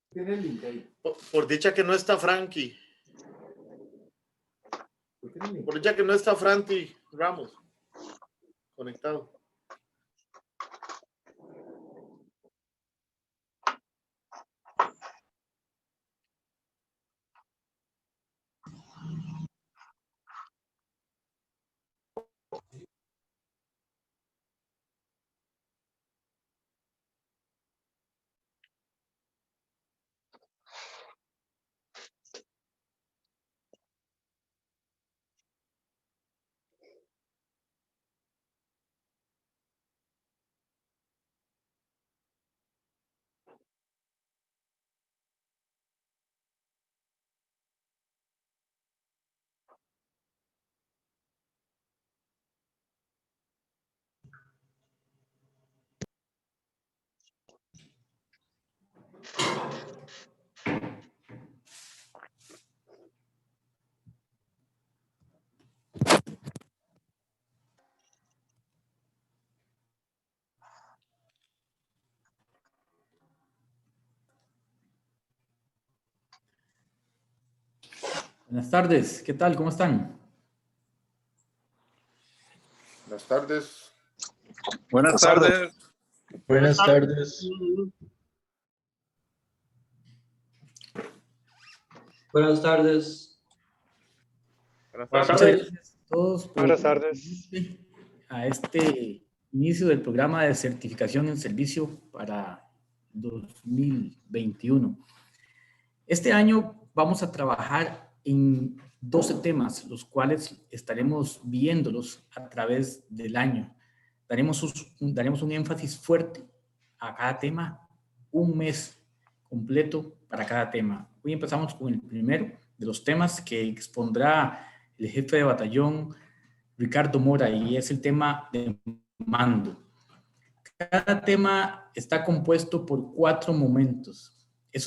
Tiene el link ahí. Por dicha que no está Frankie. Por dicha que no está Frankie Ramos conectado. Buenas tardes, ¿qué tal? ¿Cómo están? Buenas tardes. Buenas tardes. Buenas tardes. Buenas tardes. Buenas Muchas tardes. gracias a todos por Buenas tardes. a este inicio del programa de certificación en servicio para 2021. Este año vamos a trabajar en 12 temas, los cuales estaremos viéndolos a través del año. Daremos un énfasis fuerte a cada tema, un mes completo para cada tema. Hoy empezamos con el primero de los temas que expondrá el jefe de batallón, Ricardo Mora, y es el tema de mando. Cada tema está compuesto por 4 momentos. De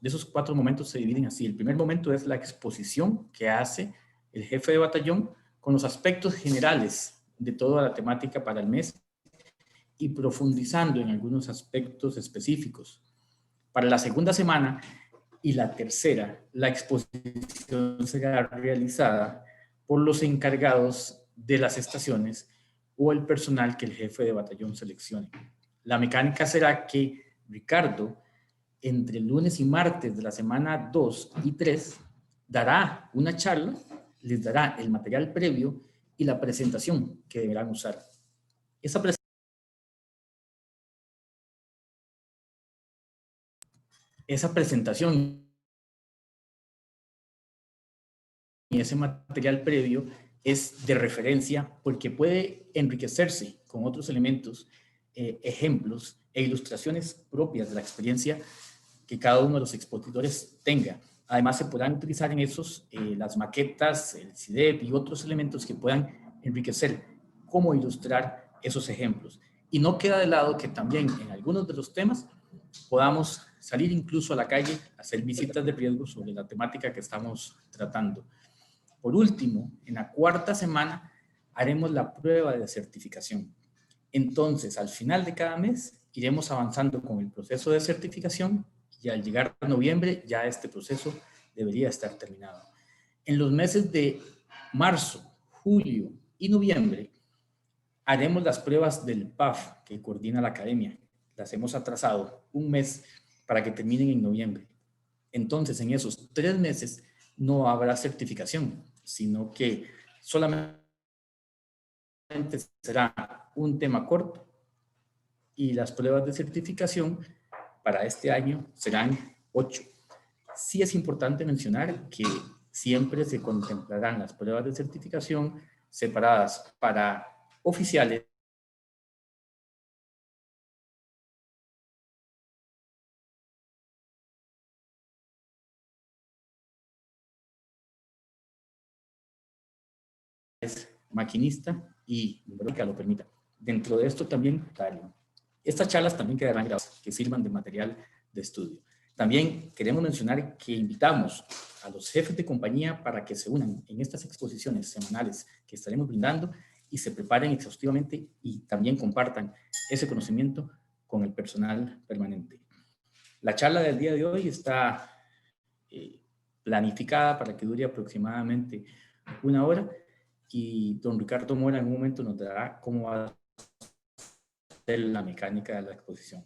esos 4 momentos se dividen así. El primer momento es la exposición que hace el jefe de batallón con los aspectos generales de toda la temática para el mes y profundizando en algunos aspectos específicos. Para la segunda semana y la tercera, la exposición será realizada por los encargados de las estaciones o el personal que el jefe de batallón seleccione. La mecánica será que Ricardo, entre lunes y martes de la semana 2 y 3, dará una charla, les dará el material previo y la presentación que deberán usar. Esa presentación y ese material previo es de referencia porque puede enriquecerse con otros elementos, ejemplos e ilustraciones propias de la experiencia que cada uno de los expositores tenga. Además, se podrán utilizar en esos las maquetas, el CIDEP y otros elementos que puedan enriquecer cómo ilustrar esos ejemplos. Y no queda de lado que también en algunos de los temas podamos salir incluso a la calle, hacer visitas de riesgo sobre la temática que estamos tratando. Por último, en la cuarta semana haremos la prueba de certificación. Entonces, al final de cada mes, iremos avanzando con el proceso de certificación y al llegar a noviembre ya este proceso debería estar terminado. En los meses de marzo, julio y noviembre haremos las pruebas del PAF que coordina la academia. Las hemos atrasado un mes para que terminen en noviembre. Entonces, en esos 3 meses no habrá certificación, sino que solamente será un tema corto y las pruebas de certificación para este año serán 8. Sí es importante mencionar que siempre se contemplarán las pruebas de certificación separadas para oficiales maquinista y que lo permita. Dentro de esto también, estas charlas también quedarán grabadas, que sirvan de material de estudio. También queremos mencionar que invitamos a los jefes de compañía para que se unan en estas exposiciones semanales que estaremos brindando y se preparen exhaustivamente y también compartan ese conocimiento con el personal permanente. La charla del día de hoy está planificada para que dure aproximadamente 1 hora y don Ricardo Mora en un momento nos dará cómo va a ser la mecánica de la exposición.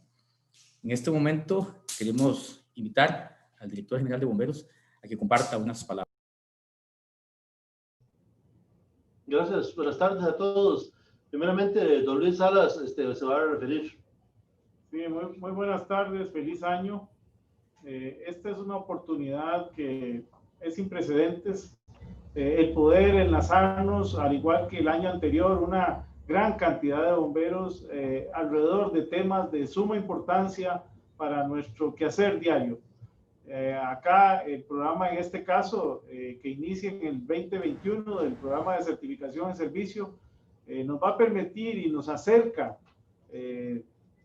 En este momento queremos invitar al director general de bomberos a que comparta unas palabras. Gracias. Buenas tardes a todos. Primeramente, don Luis Salas se va a referir. Sí, muy buenas tardes, feliz año. Esta es una oportunidad que es sin precedentes. El poder enlazarnos, al igual que el año anterior, una gran cantidad de bomberos alrededor de temas de suma importancia para nuestro quehacer diario. Acá el programa, en este caso, que inicia en el 2021, del programa de certificación en servicio, nos va a permitir y nos acerca,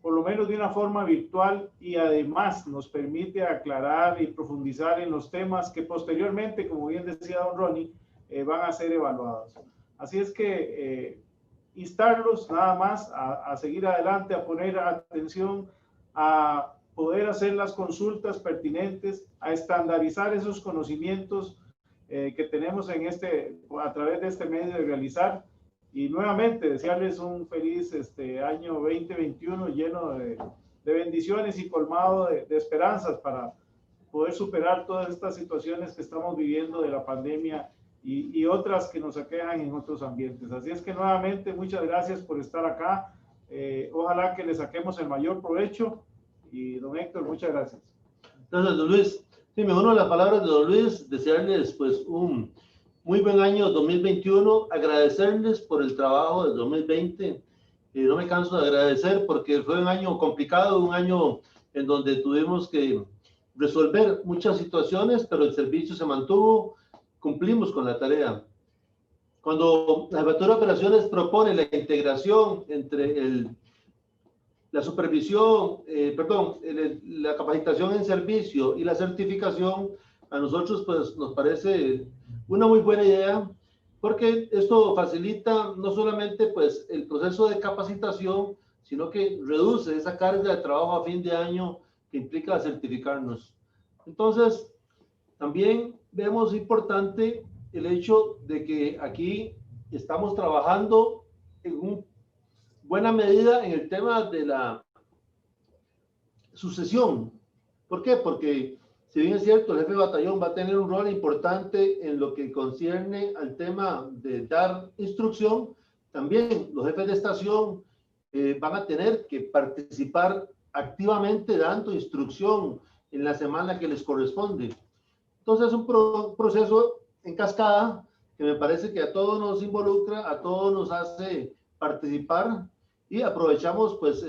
por lo menos de una forma virtual, y además nos permite aclarar y profundizar en los temas que posteriormente, como bien decía don Ronnie, van a ser evaluados. Así es que instarlos nada más a seguir adelante, a poner atención, a poder hacer las consultas pertinentes, a estandarizar esos conocimientos que tenemos a través de este medio de realizar. Y nuevamente desearles un feliz año 2021 lleno de bendiciones y colmado de esperanzas para poder superar todas estas situaciones que estamos viviendo de la pandemia y otras que nos aquejan en otros ambientes. Así es que nuevamente muchas gracias por estar acá. Ojalá que le saquemos el mayor provecho. Y don Héctor, muchas gracias. Gracias, don Luis. Sí, me uno a las palabras de don Luis, desearles pues un muy buen año 2021, agradecerles por el trabajo del 2020. No me canso de agradecer porque fue un año complicado, un año en donde tuvimos que resolver muchas situaciones, pero el servicio se mantuvo, cumplimos con la tarea. Cuando la Jefatura de Operaciones propone la integración entre la supervisión, la capacitación en servicio y la certificación, a nosotros pues nos parece una muy buena idea, porque esto facilita no solamente pues el proceso de capacitación, sino que reduce esa carga de trabajo a fin de año que implica certificarnos. Entonces, también vemos importante el hecho de que aquí estamos trabajando en buena medida en el tema de la sucesión. ¿Por qué? Porque si bien es cierto, el jefe de batallón va a tener un rol importante en lo que concierne al tema de dar instrucción, también los jefes de estación van a tener que participar activamente dando instrucción en la semana que les corresponde. Entonces es un proceso en cascada que me parece que a todos nos involucra, a todos nos hace participar y aprovechamos pues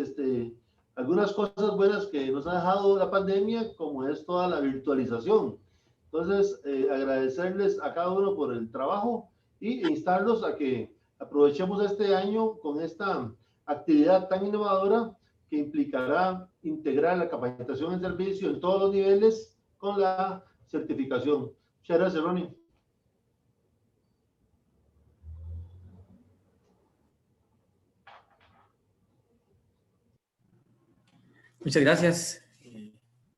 algunas cosas buenas que nos ha dejado la pandemia, como es toda la virtualización. Entonces, agradecerles a cada uno por el trabajo y instarlos a que aprovechemos este año con esta actividad tan innovadora que implicará integrar la capacitación en servicio en todos los niveles con la certificación. Muchas gracias, Ronnie. Muchas gracias,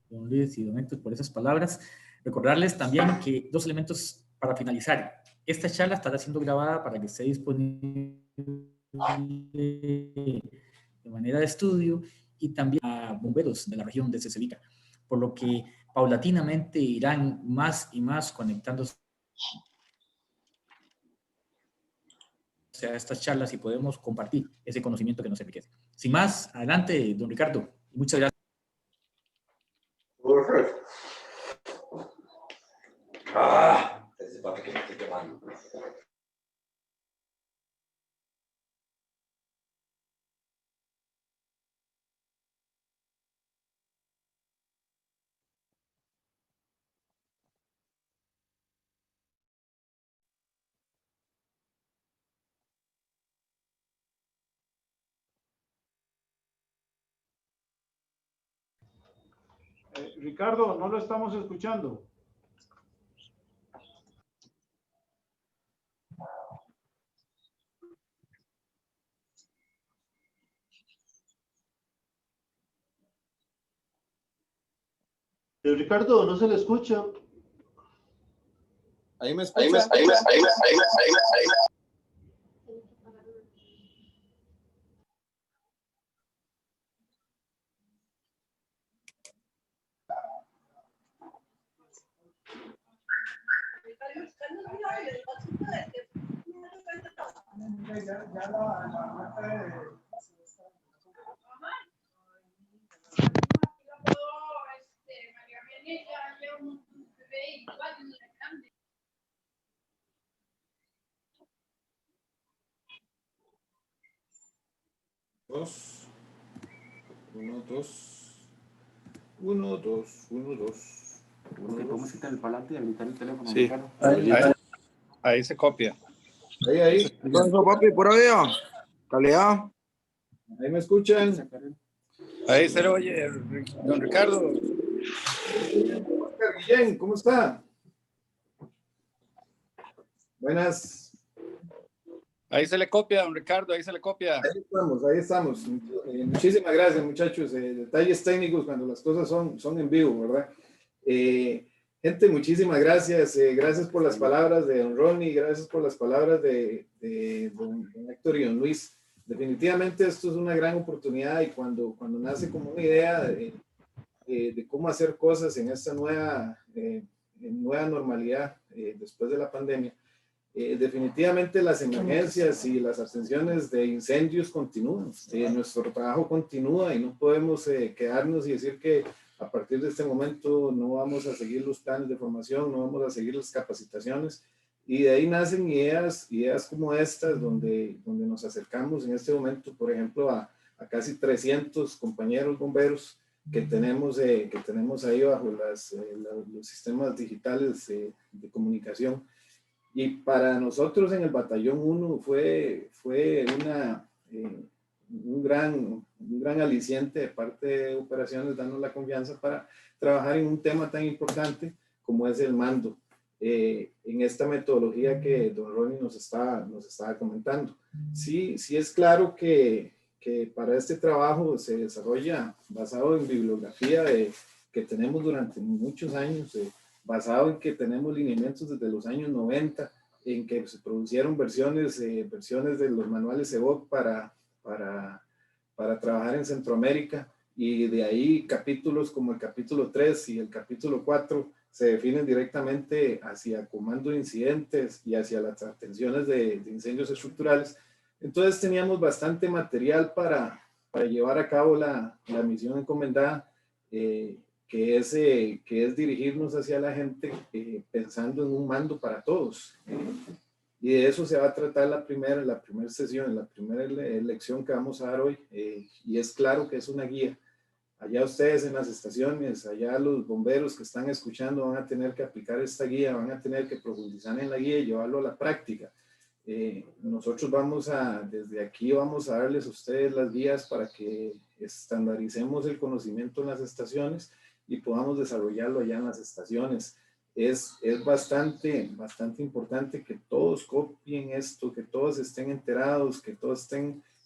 don Luis y don Héctor, por esas palabras. Recordarles también que 2 elementos para finalizar. Esta charla estará siendo grabada para que esté disponible de manera de estudio y también a bomberos de la región de Ceselica, por lo que paulatinamente irán más y más conectándose a estas charlas y podemos compartir ese conocimiento que nos enriquece. Sin más, adelante, don Ricardo. Muchas gracias. Perfecto. Ese papel que me estoy quemando. Ricardo, no lo estamos escuchando. Ricardo, no se le escucha. Ahí me escucha. Dos. 1, 2. 1, 2, 1, 2. ¿Podemos quitar el parlante y habilitar el teléfono? Sí. Ricardo? Ahí se copia. Ahí. Entonces, papi, por ahí, calidad. Ahí me escuchan. Ahí se le oye, don Ricardo. Oscar Guillén, ¿cómo está? Buenas. Ahí se le copia, don Ricardo, ahí se le copia. Ahí estamos. Muchísimas gracias, muchachos. Detalles técnicos cuando las cosas son en vivo, ¿verdad? Gente, muchísimas gracias. Gracias por las palabras de don Ronnie, gracias por las palabras de don Héctor y don Luis. Definitivamente esto es una gran oportunidad y cuando nace como una idea de cómo hacer cosas en esta nueva normalidad después de la pandemia, definitivamente las emergencias y las atenciones de incendios continúan. Nuestro trabajo continúa y no podemos quedarnos y decir que a partir de este momento no vamos a seguir los planes de formación, no vamos a seguir las capacitaciones. Y de ahí nacen ideas como estas, donde nos acercamos en este momento, por ejemplo, a casi 300 compañeros bomberos que tenemos ahí bajo los sistemas digitales de comunicación. Y para nosotros en el Batallón 1 fue un gran aliciente de parte de operaciones, darnos la confianza para trabajar en un tema tan importante como es el mando, en esta metodología que don Ronnie nos estaba comentando. Sí es claro que para este trabajo se desarrolla basado en bibliografía que tenemos durante muchos años, basado en que tenemos lineamientos desde los años 90, en que se produjeron versiones de los manuales EVOC para trabajar en Centroamérica, y de ahí capítulos como el capítulo 3 y el capítulo 4 se definen directamente hacia comando de incidentes y hacia las atenciones de incendios estructurales. Entonces teníamos bastante material para llevar a cabo la misión encomendada, que es dirigirnos hacia la gente pensando en un mando para todos. Y de eso se va a tratar la primera sesión, la primera lección que vamos a dar hoy. Y es claro que es una guía. Allá ustedes en las estaciones, allá los bomberos que están escuchando van a tener que aplicar esta guía, van a tener que profundizar en la guía y llevarlo a la práctica. Nosotros desde aquí vamos a darles a ustedes las guías para que estandaricemos el conocimiento en las estaciones y podamos desarrollarlo allá en las estaciones. Es bastante importante que todos copien esto, que todos estén enterados, que todos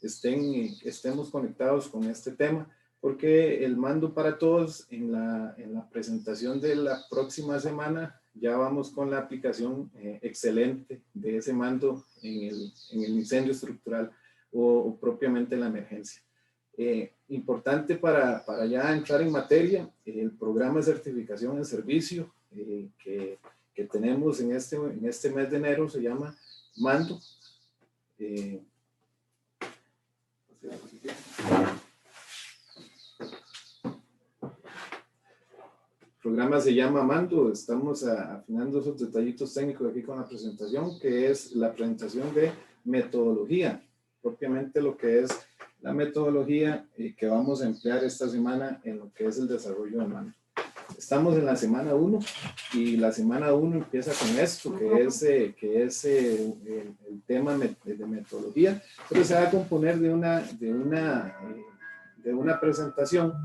estemos conectados con este tema, porque el mando para todos, en la presentación de la próxima semana, ya vamos con la aplicación excelente de ese mando en el incendio estructural o propiamente en la emergencia. Importante para ya entrar en materia, el programa de certificación en servicio que tenemos en este mes de enero se llama Mando. El programa se llama Mando. Estamos afinando esos detallitos técnicos aquí con la presentación, que es la presentación de metodología, propiamente lo que es la metodología que vamos a emplear esta semana en lo que es el desarrollo del mando. Estamos en la semana 1 y la semana 1 empieza con esto, que es el tema de metodología, pero se va a componer de una presentación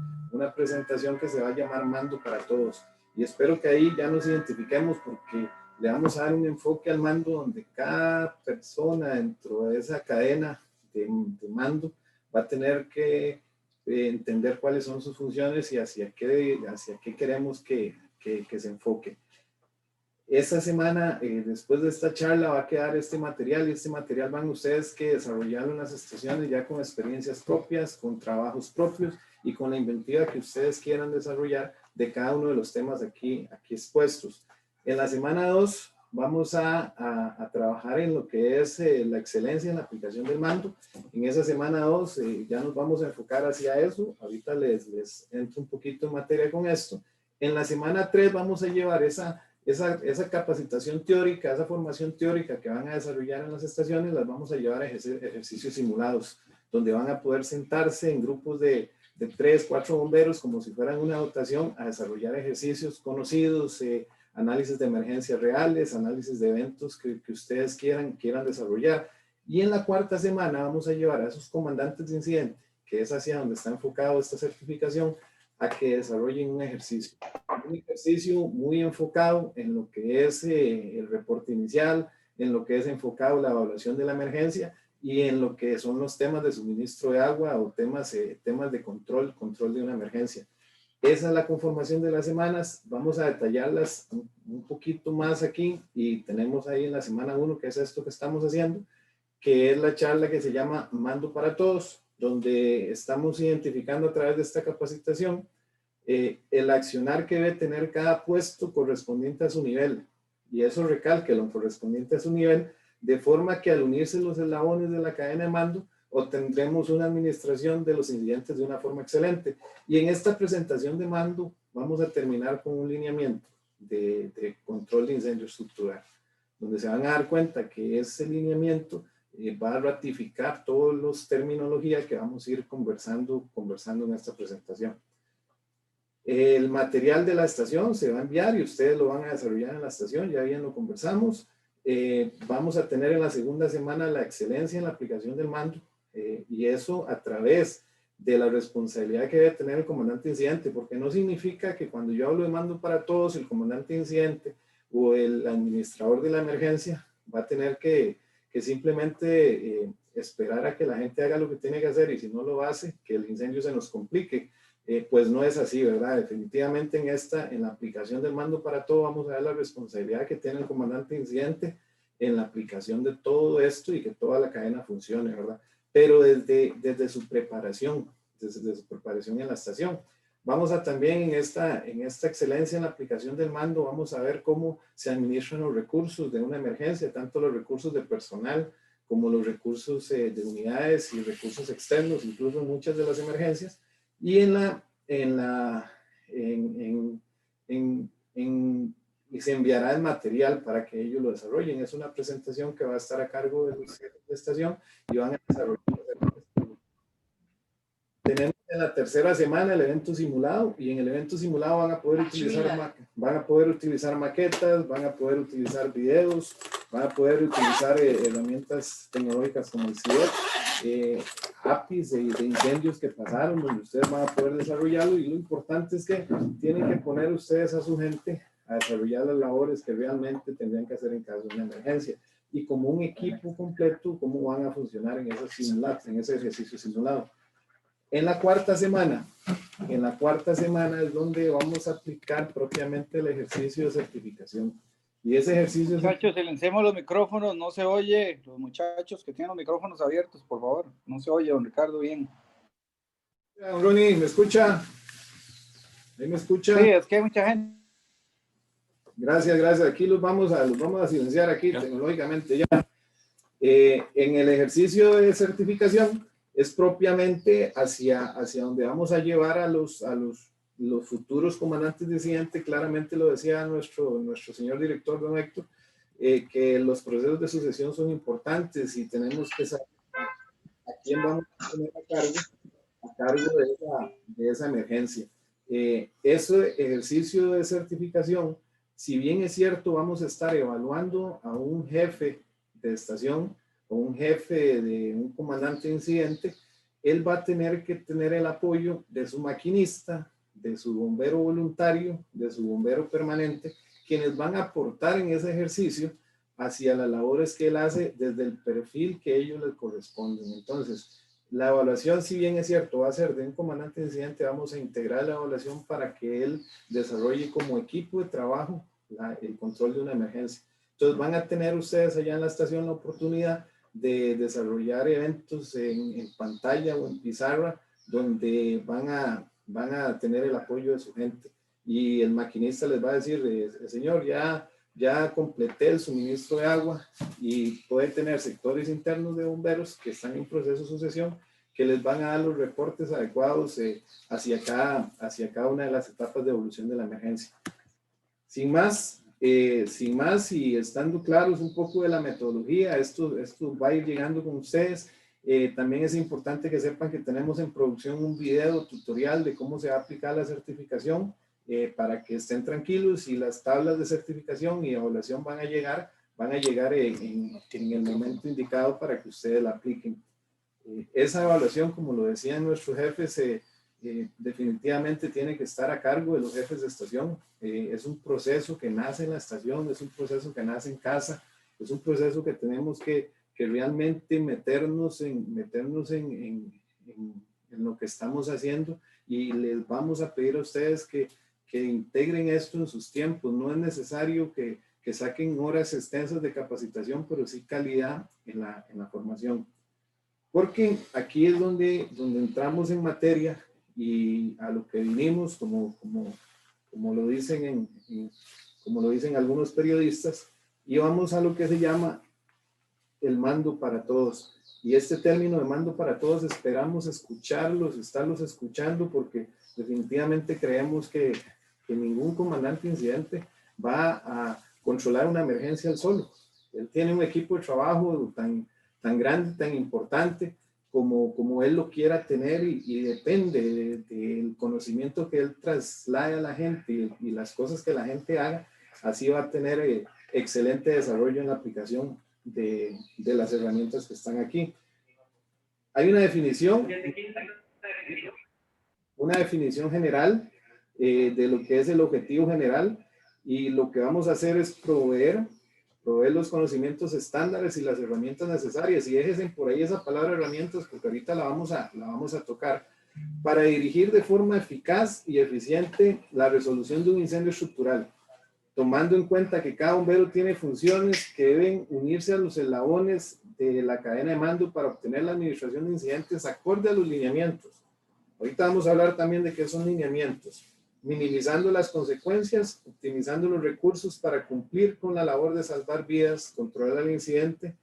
que se va a llamar Mando para Todos. Y espero que ahí ya nos identifiquemos, porque le vamos a dar un enfoque al mando donde cada persona dentro de esa cadena de mando va a tener que entender cuáles son sus funciones y hacia qué queremos que se enfoque. Esta semana, después de esta charla, va a quedar este material y este material van ustedes que desarrollarlo en las estaciones ya con experiencias propias, con trabajos propios y con la inventiva que ustedes quieran desarrollar de cada uno de los temas aquí expuestos. En la semana 2 vamos a trabajar en lo que es la excelencia en la aplicación del mando. En esa semana 2 ya nos vamos a enfocar hacia eso. Ahorita les entro un poquito en materia con esto. En la semana 3 vamos a llevar esa capacitación teórica, esa formación teórica que van a desarrollar en las estaciones, las vamos a llevar a ejercicios simulados, donde van a poder sentarse en grupos de 3, 4 bomberos, como si fueran una dotación, a desarrollar ejercicios conocidos, análisis de emergencias reales, análisis de eventos que ustedes quieran desarrollar. Y en la cuarta semana vamos a llevar a esos comandantes de incidente, que es hacia donde está enfocado esta certificación, a que desarrollen un ejercicio muy enfocado en lo que es el reporte inicial, en lo que es enfocado la evaluación de la emergencia y en lo que son los temas de suministro de agua o temas de control de una emergencia. Esa es la conformación de las semanas. Vamos a detallarlas un poquito más aquí y tenemos ahí en la semana 1, que es esto que estamos haciendo, que es la charla que se llama Mando para Todos, donde estamos identificando a través de esta capacitación el accionar que debe tener cada puesto correspondiente a su nivel. Y eso recálquelo, correspondiente a su nivel, de forma que al unirse los eslabones de la cadena de mando, obtendremos una administración de los incidentes de una forma excelente. Y en esta presentación de mando vamos a terminar con un lineamiento de control de incendio estructural, donde se van a dar cuenta que ese lineamiento va a ratificar todas las terminologías que vamos a ir conversando en esta presentación. El material de la estación se va a enviar y ustedes lo van a desarrollar en la estación, ya bien lo conversamos. Vamos a tener en la segunda semana la excelencia en la aplicación del mando y eso a través de la responsabilidad que debe tener el comandante incidente, porque no significa que cuando yo hablo de mando para todos, el comandante incidente o el administrador de la emergencia va a tener que simplemente esperar a que la gente haga lo que tiene que hacer y si no lo hace, que el incendio se nos complique. Pues no es así, ¿verdad? Definitivamente en la aplicación del mando para todo vamos a ver la responsabilidad que tiene el comandante incidente en la aplicación de todo esto y que toda la cadena funcione, ¿verdad? Pero desde su preparación, desde su preparación en la estación. Vamos a también en esta excelencia en la aplicación del mando, vamos a ver cómo se administran los recursos de una emergencia, tanto los recursos de personal como los recursos de unidades y recursos externos, incluso en muchas de las emergencias. Y y se enviará el material para que ellos lo desarrollen. Es una presentación que va a estar a cargo de los jefes de estación y van a desarrollar. Tenemos en la tercera semana el evento simulado y en el evento simulado van a poder utilizar maquetas, van a poder utilizar videos, van a poder utilizar herramientas tecnológicas como el CIEP, APIs de incendios que pasaron, donde ustedes van a poder desarrollarlo y lo importante es que tienen que poner ustedes a su gente a desarrollar las labores que realmente tendrían que hacer en caso de una emergencia y como un equipo completo, cómo van a funcionar en ese ejercicio simulado. En la cuarta semana es donde vamos a aplicar propiamente el ejercicio de certificación. Y ese ejercicio... Muchachos, silenciemos los micrófonos, no se oye. Los muchachos que tienen los micrófonos abiertos, por favor. No se oye, don Ricardo, bien. Don Ronnie, ¿me escucha? ¿Ahí me escucha? Sí, es que hay mucha gente. Gracias. Aquí los vamos a silenciar aquí tecnológicamente ya. En el ejercicio de certificación es propiamente hacia donde vamos a llevar a los futuros comandantes de incidente. Claramente lo decía nuestro señor director, don Héctor, que los procesos de sucesión son importantes y tenemos que saber a quién vamos a tener a cargo de esa emergencia. Ese ejercicio de certificación, si bien es cierto, vamos a estar evaluando a un jefe de estación o un jefe de un comandante de incidente, él va a tener que tener el apoyo de su maquinista, de su bombero voluntario, de su bombero permanente, quienes van a aportar en ese ejercicio hacia las labores que él hace desde el perfil que ellos les corresponden. Entonces, La evaluación, si bien es cierto, va a ser de un comandante de incidente, vamos a integrar la evaluación para que él desarrolle como equipo de trabajo el control de una emergencia. Entonces van a tener ustedes allá en la estación la oportunidad de desarrollar eventos en pantalla o en pizarra, donde van a tener el apoyo de su gente. Y el maquinista les va a decir, señor, ya completé el suministro de agua, y puede tener sectores internos de bomberos que están en proceso de sucesión, que les van a dar los reportes adecuados hacia cada una de las etapas de evolución de la emergencia. Sin más y estando claros un poco de la metodología, esto va a ir llegando con ustedes. También es importante que sepan que tenemos en producción un video tutorial de cómo se va a aplicar la certificación, para que estén tranquilos, y las tablas de certificación y evaluación van a llegar en el momento indicado para que ustedes la apliquen. Esa evaluación, como lo decían nuestros jefes, definitivamente tiene que estar a cargo de los jefes de estación. Es un proceso que nace en la estación, es un proceso que nace en casa, es un proceso que tenemos que realmente meternos en lo que estamos haciendo, y les vamos a pedir a ustedes que integren esto en sus tiempos. No es necesario que saquen horas extensas de capacitación, pero sí calidad en la formación. Porque aquí es donde entramos en materia y a lo que vinimos, como lo dicen algunos periodistas, y vamos a lo que se llama el mando para todos. Y este término de mando para todos esperamos estarlos escuchando, porque definitivamente creemos que ningún comandante incidente va a controlar una emergencia él solo. Él tiene un equipo de trabajo tan grande, tan importante como él lo quiera tener, y depende del conocimiento que él traslade a la gente y las cosas que la gente haga. Así va a tener excelente desarrollo en la aplicación de las herramientas que están aquí. Hay una definición general de lo que es el objetivo general, y lo que vamos a hacer es proveer los conocimientos estándares y las herramientas necesarias, y déjense por ahí esa palabra herramientas, porque ahorita la vamos a tocar, para dirigir de forma eficaz y eficiente la resolución de un incendio estructural, tomando en cuenta que cada bombero tiene funciones que deben unirse a los eslabones de la cadena de mando para obtener la administración de incidentes acorde a los lineamientos. Ahorita vamos a hablar también de qué son lineamientos. Minimizando las consecuencias, optimizando los recursos para cumplir con la labor de salvar vidas, controlar el incidente,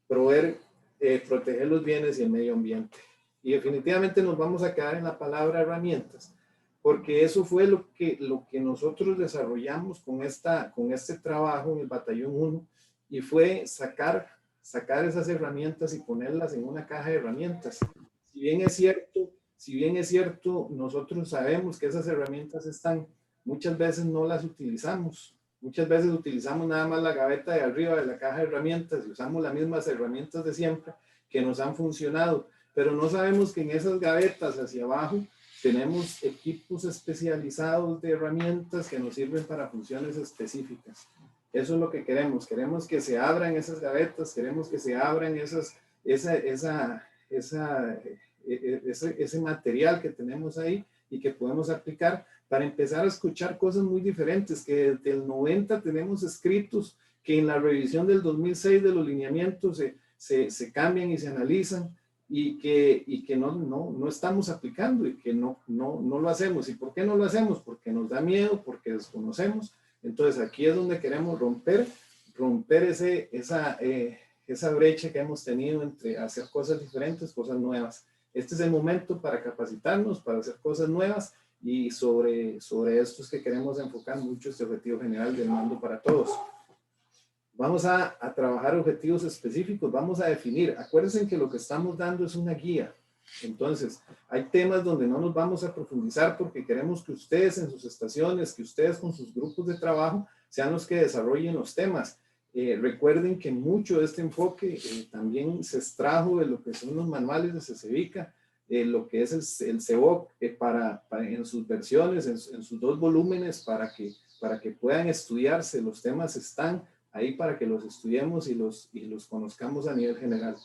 proteger los bienes y el medio ambiente. Y definitivamente nos vamos a quedar en la palabra herramientas, porque eso fue lo que nosotros desarrollamos con este trabajo en el Batallón 1, y fue sacar esas herramientas y ponerlas en una caja de herramientas. Si bien es cierto, nosotros sabemos que esas herramientas están, muchas veces no las utilizamos. Muchas veces utilizamos nada más la gaveta de arriba de la caja de herramientas y usamos las mismas herramientas de siempre que nos han funcionado, pero no sabemos que en esas gavetas hacia abajo tenemos equipos especializados de herramientas que nos sirven para funciones específicas. Eso es lo que queremos. Queremos que se abran esas gavetas, queremos que se abran ese material que tenemos ahí y que podemos aplicar para empezar a escuchar cosas muy diferentes, que desde el 90 tenemos escritos que en la revisión del 2006 de los lineamientos se cambian y se analizan, y que no estamos aplicando, y que no lo hacemos. ¿Y por qué no lo hacemos? Porque nos da miedo, porque desconocemos. Entonces aquí es donde queremos romper esa brecha que hemos tenido entre hacer cosas diferentes, cosas nuevas. Este es el momento para capacitarnos, para hacer cosas nuevas, y sobre esto es que queremos enfocar mucho este objetivo general del mando para todos. Vamos a trabajar objetivos específicos, vamos a definir. Acuérdense que lo que estamos dando es una guía. Entonces, hay temas donde no nos vamos a profundizar porque queremos que ustedes en sus estaciones, que ustedes con sus grupos de trabajo sean los que desarrollen los temas. Recuerden que mucho de este enfoque también se extrajo de lo que son los manuales de CECEVICA, lo que es el CEBOC en sus versiones, en sus 2 volúmenes, para que puedan estudiarse. Los temas están ahí para que los estudiemos y los conozcamos a nivel general.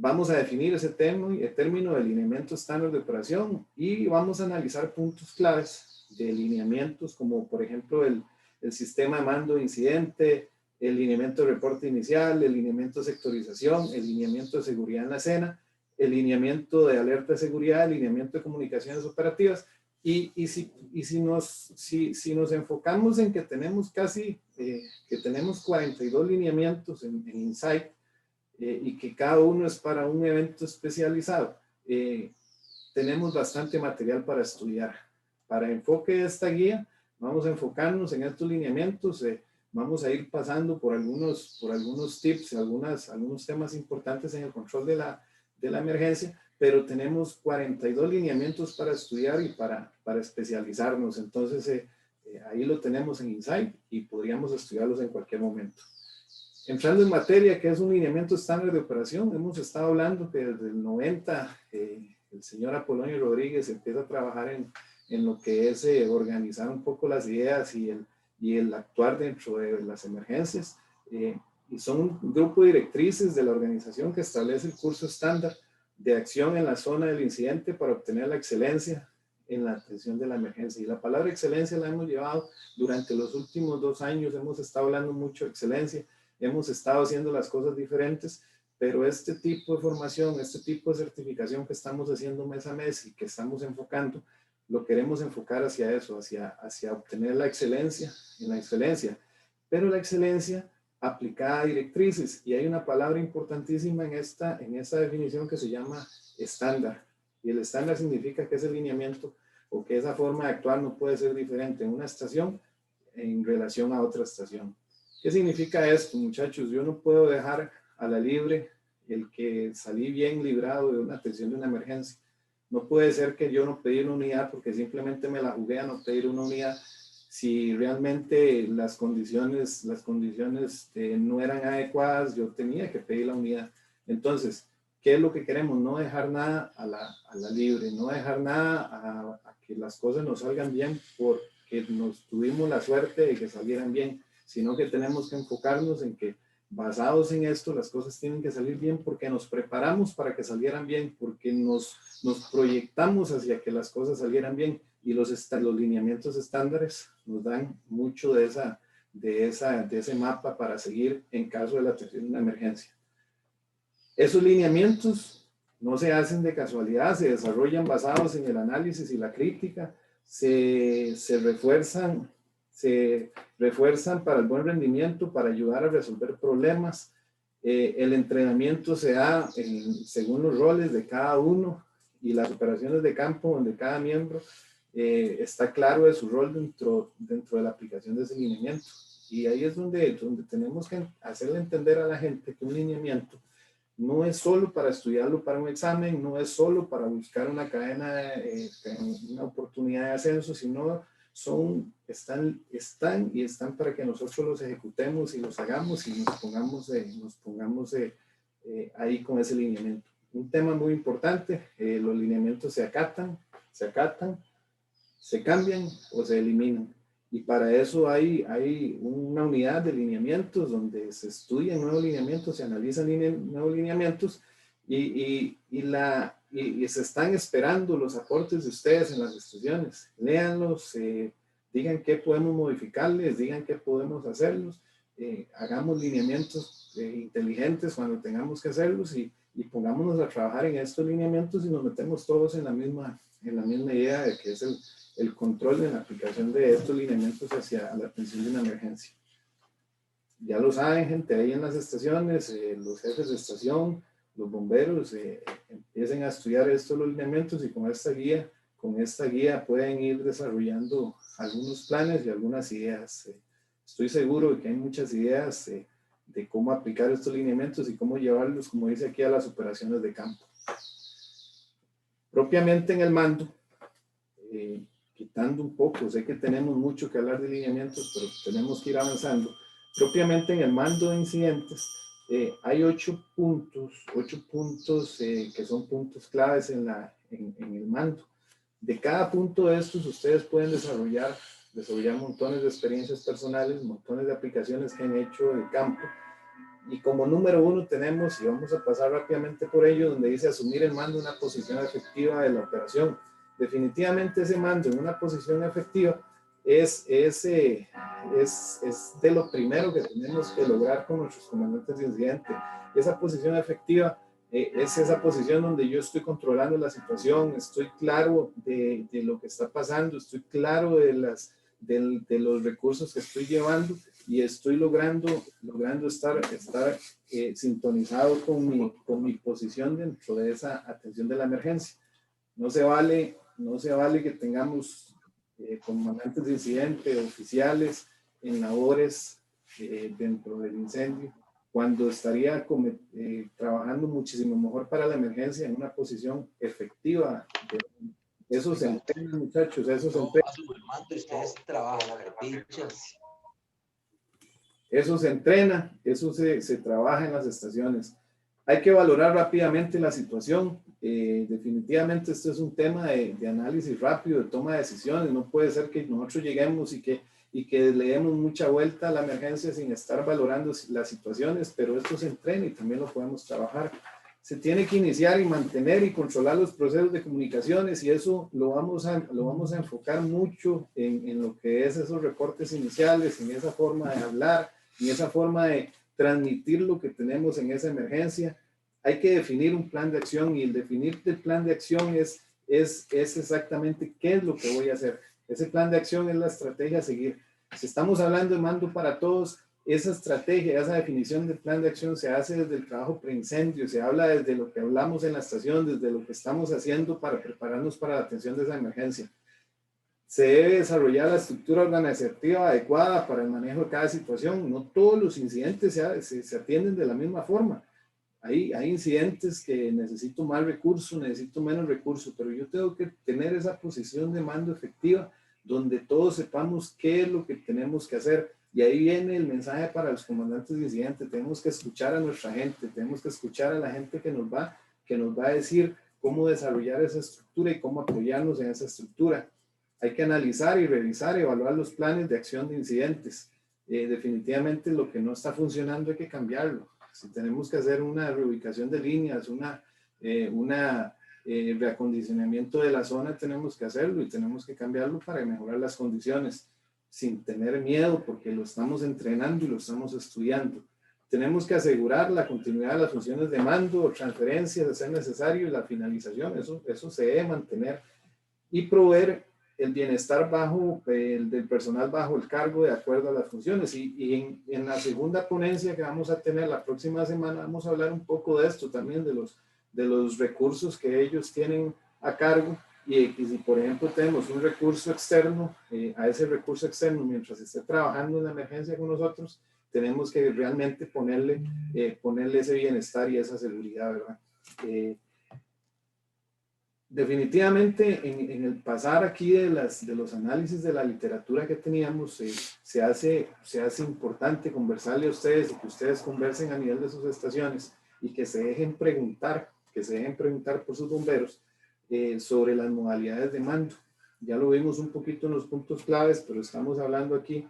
vamos a definir ese término de lineamiento estándar de operación y vamos a analizar puntos claves de lineamientos como por ejemplo el sistema de mando de incidente, el lineamiento de reporte inicial, el lineamiento de sectorización, el lineamiento de seguridad en la escena, el lineamiento de alerta de seguridad, el lineamiento de comunicaciones operativas. Y si nos enfocamos en que tenemos que tenemos 42 lineamientos en Insight y que cada uno es para un evento especializado, tenemos bastante material para estudiar. Para enfoque de esta guía, vamos a enfocarnos en estos lineamientos, vamos a ir pasando por algunos tips, algunos temas importantes en el control de la emergencia, pero tenemos 42 lineamientos para estudiar y para especializarnos. Entonces, ahí lo tenemos en Insight y podríamos estudiarlos en cualquier momento. Entrando en materia, ¿qué es un lineamiento estándar de operación? Hemos estado hablando que desde el 90, el señor Apolonio Rodríguez empieza a trabajar en lo que es organizar un poco las ideas y el actuar dentro de las emergencias. Y son un grupo de directrices de la organización que establece el curso estándar de acción en la zona del incidente para obtener la excelencia en la atención de la emergencia. Y la palabra excelencia la hemos llevado durante los últimos 2 años, hemos estado hablando mucho de excelencia, hemos estado haciendo las cosas diferentes, pero este tipo de formación, este tipo de certificación que estamos haciendo mes a mes y que estamos enfocando, lo queremos enfocar hacia eso, hacia obtener la excelencia en la excelencia. Pero la excelencia aplicada a directrices, y hay una palabra importantísima en esta definición que se llama estándar, y el estándar significa que ese lineamiento o que esa forma de actuar no puede ser diferente en una estación en relación a otra estación. ¿Qué significa esto, muchachos? Yo no puedo dejar a la libre el que salí bien librado de una atención de una emergencia. No puede ser que yo no pedí una unidad porque simplemente me la jugué a no pedir una unidad, si realmente las condiciones no eran adecuadas, yo tenía que pedir la unidad. Entonces, ¿qué es lo que queremos? No dejar nada a la libre, no dejar nada a que las cosas nos salgan bien porque nos tuvimos la suerte de que salieran bien, sino que tenemos que enfocarnos en que basados en esto, las cosas tienen que salir bien porque nos preparamos para que salieran bien, porque nos proyectamos hacia que las cosas salieran bien. Y los lineamientos estándares nos dan mucho de ese mapa para seguir en caso de la atención de una emergencia. Esos lineamientos no se hacen de casualidad, se desarrollan basados en el análisis y la crítica, se refuerzan para el buen rendimiento, para ayudar a resolver problemas. El entrenamiento se da según los roles de cada uno y las operaciones de campo donde cada miembro está claro de su rol dentro de la aplicación de ese lineamiento. Y ahí es donde tenemos que hacerle entender a la gente que un lineamiento no es solo para estudiarlo para un examen, no es solo para buscar una cadena, una oportunidad de ascenso, sino están para que nosotros los ejecutemos y los hagamos y nos pongamos ahí con ese lineamiento. Un tema muy importante, los lineamientos se acatan, se cambian o se eliminan. Y para eso hay una unidad de lineamientos donde se estudian nuevos lineamientos, se analizan nuevos lineamientos y se están esperando los aportes de ustedes en las instituciones. Léanlos, digan qué podemos modificarles, digan qué podemos hacerlos, hagamos lineamientos inteligentes cuando tengamos que hacerlos y pongámonos a trabajar en estos lineamientos y nos metemos todos en la misma idea de que es el control de la aplicación de estos lineamientos hacia la atención de una emergencia. Ya lo saben, gente, ahí en las estaciones, los jefes de estación, los bomberos, empiecen a estudiar estos lineamientos y con esta guía pueden ir desarrollando algunos planes y algunas ideas. Estoy seguro de que hay muchas ideas de cómo aplicar estos lineamientos y cómo llevarlos, como dice aquí, a las operaciones de campo. Propiamente en el mando, quitando un poco, sé que tenemos mucho que hablar de lineamientos, pero tenemos que ir avanzando. Propiamente en el mando de incidentes, hay 8 puntos que son puntos claves en el mando. De cada punto de estos, ustedes pueden desarrollar montones de experiencias personales, montones de aplicaciones que han hecho en el campo Y como número 1 tenemos, y vamos a pasar rápidamente por ello, donde dice asumir el mando en una posición efectiva de la operación. Definitivamente ese mando en una posición efectiva es de lo primero que tenemos que lograr con nuestros comandantes de incidente. Esa posición efectiva es esa posición donde yo estoy controlando la situación, estoy claro de lo que está pasando, estoy claro de los recursos que estoy llevando y estoy logrando estar sintonizado con mi posición dentro de esa atención de la emergencia. No se vale que tengamos comandantes de incidente, oficiales en labores dentro del incendio, cuando estaría trabajando muchísimo mejor para la emergencia en una posición efectiva. Eso se entrena, muchachos, eso se entrena. Eso se entrena, eso se trabaja en las estaciones. Hay que valorar rápidamente la situación. Definitivamente esto es un tema de análisis rápido, de toma de decisiones. No puede ser que nosotros lleguemos y que le demos mucha vuelta a la emergencia sin estar valorando las situaciones, pero esto se entrena y también lo podemos trabajar. Se tiene que iniciar y mantener y controlar los procesos de comunicaciones, y eso lo vamos a enfocar mucho en lo que es esos reportes iniciales, en esa forma de hablar, en esa forma de transmitir lo que tenemos en esa emergencia. Hay que definir un plan de acción, y el definir el plan de acción es exactamente qué es lo que voy a hacer. Ese plan de acción es la estrategia a seguir. Si estamos hablando de mando para todos, esa estrategia, esa definición del plan de acción se hace desde el trabajo preincendio, se habla desde lo que hablamos en la estación, desde lo que estamos haciendo para prepararnos para la atención de esa emergencia. Se debe desarrollar la estructura organizativa adecuada para el manejo de cada situación. No todos los incidentes se atienden de la misma forma. Hay incidentes que necesito más recursos, necesito menos recursos, pero yo tengo que tener esa posición de mando efectiva donde todos sepamos qué es lo que tenemos que hacer. Y ahí viene el mensaje para los comandantes de incidente. Tenemos que escuchar a nuestra gente, tenemos que escuchar a la gente que nos va a decir cómo desarrollar esa estructura y cómo apoyarnos en esa estructura. Hay que analizar y revisar, evaluar los planes de acción de incidentes. Definitivamente lo que no está funcionando hay que cambiarlo. Si tenemos que hacer una reubicación de líneas, reacondicionamiento de la zona, tenemos que hacerlo y tenemos que cambiarlo para mejorar las condiciones sin tener miedo, porque lo estamos entrenando y lo estamos estudiando. Tenemos que asegurar la continuidad de las funciones de mando o transferencias de ser necesario, y la finalización, eso se debe mantener, y proveer el bienestar del personal bajo el cargo de acuerdo a las funciones. Y en la segunda ponencia que vamos a tener la próxima semana vamos a hablar un poco de esto también, de los recursos que ellos tienen a cargo, y si por ejemplo tenemos un recurso externo, a ese recurso externo mientras esté trabajando en la emergencia con nosotros, tenemos que realmente ponerle ese bienestar y esa seguridad, ¿verdad? Definitivamente en el pasar aquí de los análisis de la literatura que teníamos, se hace importante conversarle a ustedes y que ustedes conversen a nivel de sus estaciones y que se dejen preguntar por sus bomberos sobre las modalidades de mando. Ya lo vimos un poquito en los puntos claves, pero estamos hablando aquí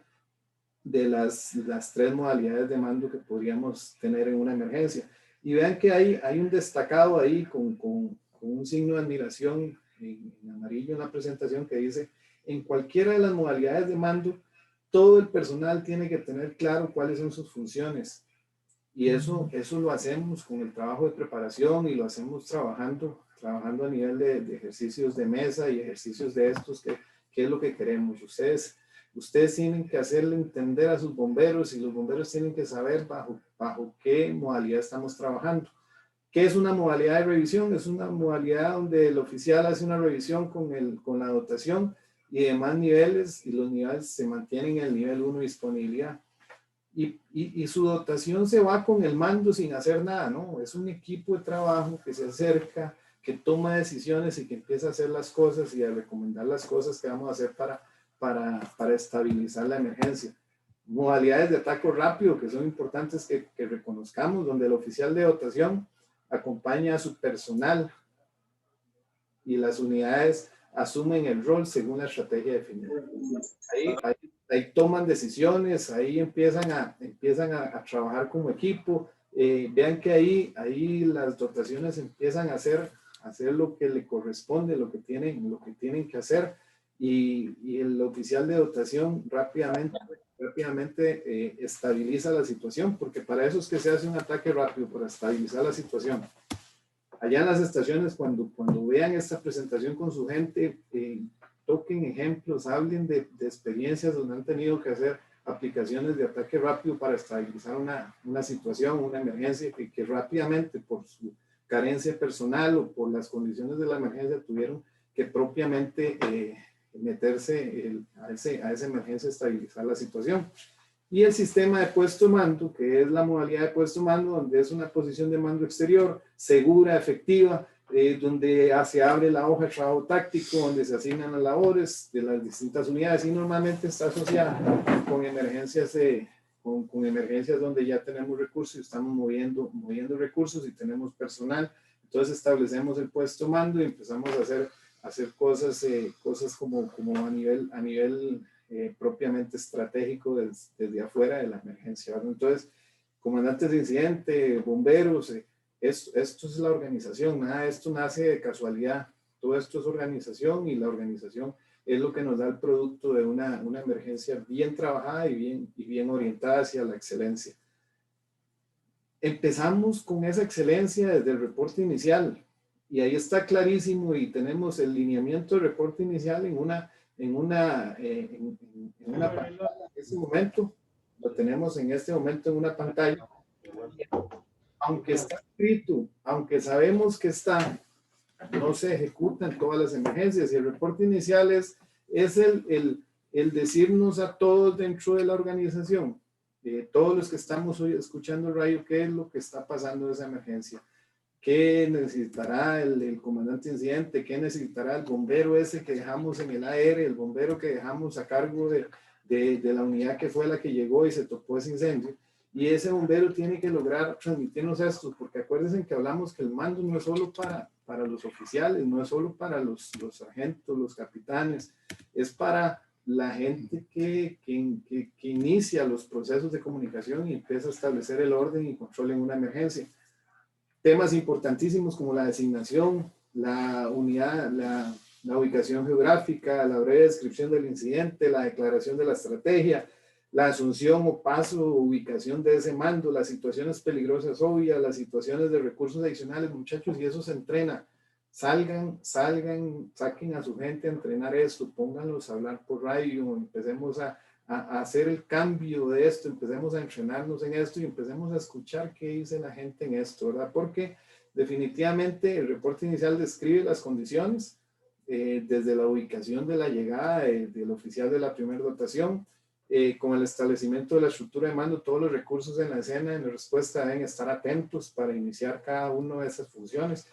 de las 3 modalidades de mando que podríamos tener en una emergencia. Y vean que hay un destacado ahí con un signo de admiración en amarillo en la presentación que dice: en cualquiera de las modalidades de mando, todo el personal tiene que tener claro cuáles son sus funciones. Y eso lo hacemos con el trabajo de preparación, y lo hacemos trabajando a nivel de ejercicios de mesa y ejercicios de estos, que es lo que queremos. Ustedes tienen que hacerle entender a sus bomberos, y los bomberos tienen que saber bajo qué modalidad estamos trabajando. ¿Qué es una modalidad de revisión? Es una modalidad donde el oficial hace una revisión con la dotación y demás niveles, y los niveles se mantienen en el nivel 1 de disponibilidad. Y su dotación se va con el mando sin hacer nada, ¿no? Es un equipo de trabajo que se acerca, que toma decisiones y que empieza a hacer las cosas y a recomendar las cosas que vamos a hacer para estabilizar la emergencia. Modalidades de ataque rápido que son importantes que reconozcamos, donde el oficial de dotación acompaña a su personal y las unidades asumen el rol según la estrategia definida. Ahí ahí toman decisiones, ahí empiezan a trabajar como equipo. Vean que ahí las dotaciones empiezan a hacer lo que le corresponde, lo que tienen que hacer, y el oficial de dotación rápidamente estabiliza la situación, porque para eso es que se hace un ataque rápido, para estabilizar la situación. Allá en las estaciones, cuando vean esta presentación con su gente, toquen ejemplos, hablen de experiencias donde han tenido que hacer aplicaciones de ataque rápido para estabilizar una situación, una emergencia, que rápidamente por su carencia personal o por las condiciones de la emergencia tuvieron que propiamente meterse a esa emergencia, estabilizar la situación. Y el sistema de puesto de mando, que es la modalidad de puesto de mando, donde es una posición de mando exterior, segura, efectiva, donde se abre la hoja de trabajo táctico, donde se asignan las labores de las distintas unidades, y normalmente está asociada con emergencias, con emergencias donde ya tenemos recursos y estamos moviendo recursos y tenemos personal. Entonces establecemos el puesto de mando y empezamos a hacer cosas como a nivel propiamente estratégico desde afuera de la emergencia, ¿verdad? Entonces, comandantes de incidente, bomberos, esto es la organización, nada de esto nace de casualidad, todo esto es organización, y la organización es lo que nos da el producto de una emergencia bien trabajada y bien orientada hacia la excelencia. Empezamos con esa excelencia desde el reporte inicial, y ahí está clarísimo, y tenemos el lineamiento del reporte inicial en una pantalla. En este momento lo tenemos en este momento en una pantalla. Aunque está escrito, aunque sabemos que está, no se ejecutan todas las emergencias, y el reporte inicial es el decirnos a todos dentro de la organización, todos los que estamos hoy escuchando el radio, qué es lo que está pasando en esa emergencia. ¿Qué necesitará el comandante incidente? ¿Qué necesitará el bombero ese que dejamos en el AR? El bombero que dejamos a cargo de la unidad que fue la que llegó y se topó ese incendio. Y ese bombero tiene que lograr transmitirnos esto, porque acuérdense que hablamos que el mando no es solo para los oficiales, no es solo para los sargentos, los capitanes, es para la gente que inicia los procesos de comunicación y empieza a establecer el orden y control en una emergencia. Temas importantísimos como la designación, la unidad, la ubicación geográfica, la breve descripción del incidente, la declaración de la estrategia, la asunción o paso o ubicación de ese mando, las situaciones peligrosas obvias, las situaciones de recursos adicionales, muchachos, y eso se entrena. Salgan, saquen a su gente a entrenar esto, pónganlos a hablar por radio, empecemos a hacer el cambio de esto, empecemos a entrenarnos en esto y empecemos a escuchar qué dice la gente en esto, ¿verdad? Porque definitivamente el reporte inicial describe las condiciones desde la ubicación de la llegada del oficial de la primera dotación, con el establecimiento de la estructura de mando, todos los recursos en la escena, en la respuesta deben estar atentos para iniciar cada una de esas funciones.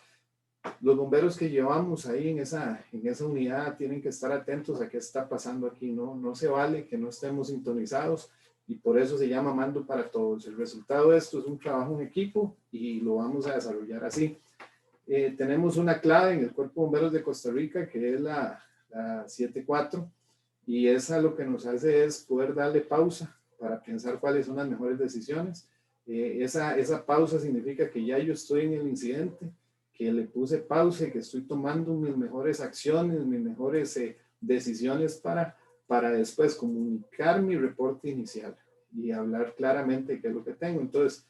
Los bomberos que llevamos ahí en esa unidad tienen que estar atentos a qué está pasando aquí, no se vale que no estemos sintonizados, y por eso se llama mando para todos. El resultado de esto es un trabajo en equipo y lo vamos a desarrollar así. Tenemos una clave en el Cuerpo de Bomberos de Costa Rica que es la 74, y esa lo que nos hace es poder darle pausa para pensar cuáles son las mejores decisiones. Esa pausa significa que ya yo estoy en el incidente, que le puse pausa y que estoy tomando mis mejores acciones, mis mejores decisiones para después comunicar mi reporte inicial y hablar claramente qué es lo que tengo. Entonces,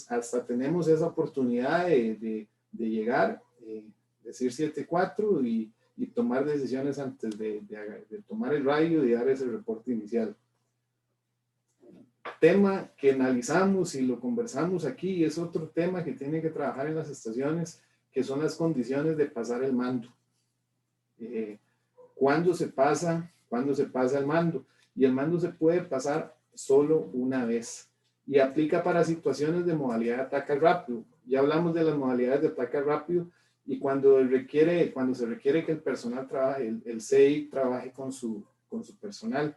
hasta tenemos esa oportunidad de llegar, decir 7-4 y tomar decisiones antes de tomar el radio y dar ese reporte inicial. Tema que analizamos y lo conversamos aquí, es otro tema que tiene que trabajar en las estaciones, que son las condiciones de pasar el mando. ¿Cuándo se pasa el mando? Y el mando se puede pasar solo una vez. Y aplica para situaciones de modalidad de ataque rápido. Ya hablamos de las modalidades de ataque rápido, y cuando se requiere que el personal trabaje, el CI trabaje con su personal.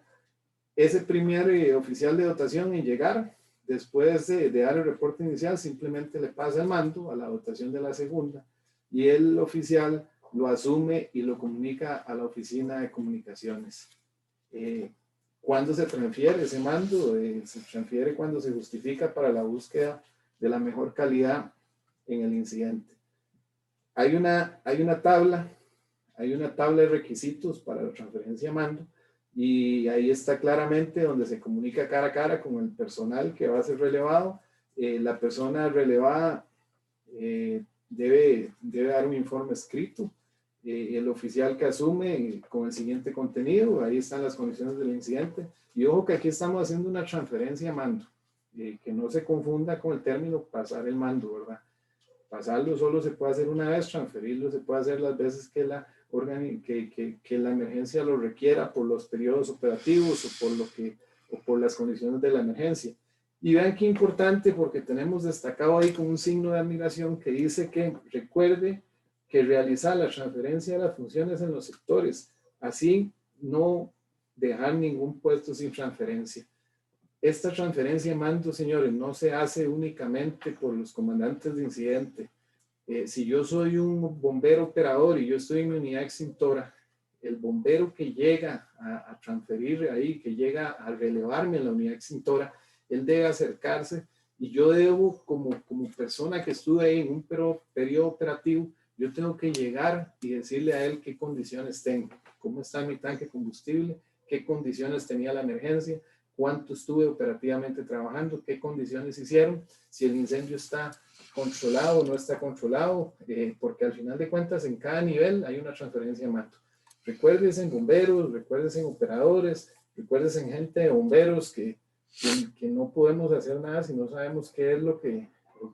Ese primer oficial de dotación en llegar, después de dar el reporte inicial, simplemente le pasa el mando a la dotación de la segunda, y el oficial lo asume y lo comunica a la oficina de comunicaciones. ¿Cuándo se transfiere ese mando? Se transfiere cuando se justifica para la búsqueda de la mejor calidad en el incidente. Hay una tabla de requisitos para la transferencia de mando y ahí está claramente donde se comunica cara a cara con el personal que va a ser relevado. La persona relevada debe dar un informe escrito. El oficial que asume con el siguiente contenido, ahí están las condiciones del incidente. Y ojo que aquí estamos haciendo una transferencia de mando, que no se confunda con el término pasar el mando, ¿verdad? Pasarlo solo se puede hacer una vez, transferirlo se puede hacer las veces que la emergencia lo requiera por los periodos operativos o por las condiciones de la emergencia. Y vean qué importante, porque tenemos destacado ahí con un signo de admiración que dice que recuerde que realizar la transferencia de las funciones en los sectores, así no dejar ningún puesto sin transferencia. Esta transferencia de mando, señores, no se hace únicamente por los comandantes de incidente. Si yo soy un bombero operador y yo estoy en mi unidad extintora, el bombero que llega a transferir ahí, que llega a relevarme en la unidad extintora, él debe acercarse y yo debo, como persona que estuve ahí en un periodo operativo, yo tengo que llegar y decirle a él qué condiciones tengo, cómo está mi tanque de combustible, qué condiciones tenía la emergencia, cuánto estuve operativamente trabajando, qué condiciones hicieron, si el incendio está controlado o no está controlado, porque al final de cuentas en cada nivel hay una transferencia de mando. Recuérdense en bomberos, recuérdense en operadores, recuérdense en gente de bomberos que no podemos hacer nada si no sabemos qué es lo que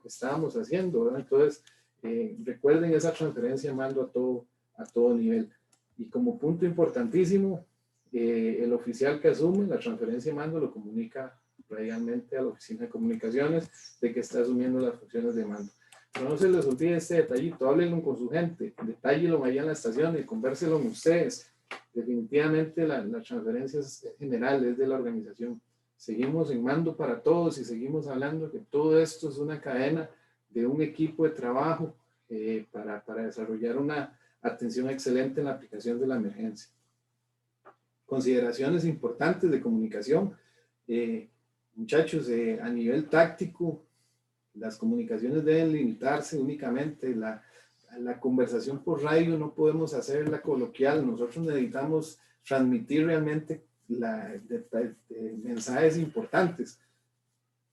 estábamos haciendo, ¿verdad? Entonces, recuerden esa transferencia de mando a todo nivel. Y como punto importantísimo, el oficial que asume la transferencia de mando lo comunica radialmente a la oficina de comunicaciones de que está asumiendo las funciones de mando. Pero no se les olvide este detallito, háblenlo con su gente, detállenlo allá en la estación y convérselo con ustedes. Definitivamente la transferencia es general, es de la organización. Seguimos en mando para todos y seguimos hablando que todo esto es una cadena de un equipo de trabajo para desarrollar una atención excelente en la aplicación de la emergencia. Consideraciones importantes de comunicación. Muchachos, a nivel táctico, las comunicaciones deben limitarse únicamente. La conversación por radio no podemos hacerla coloquial. Nosotros necesitamos transmitir realmente mensajes importantes.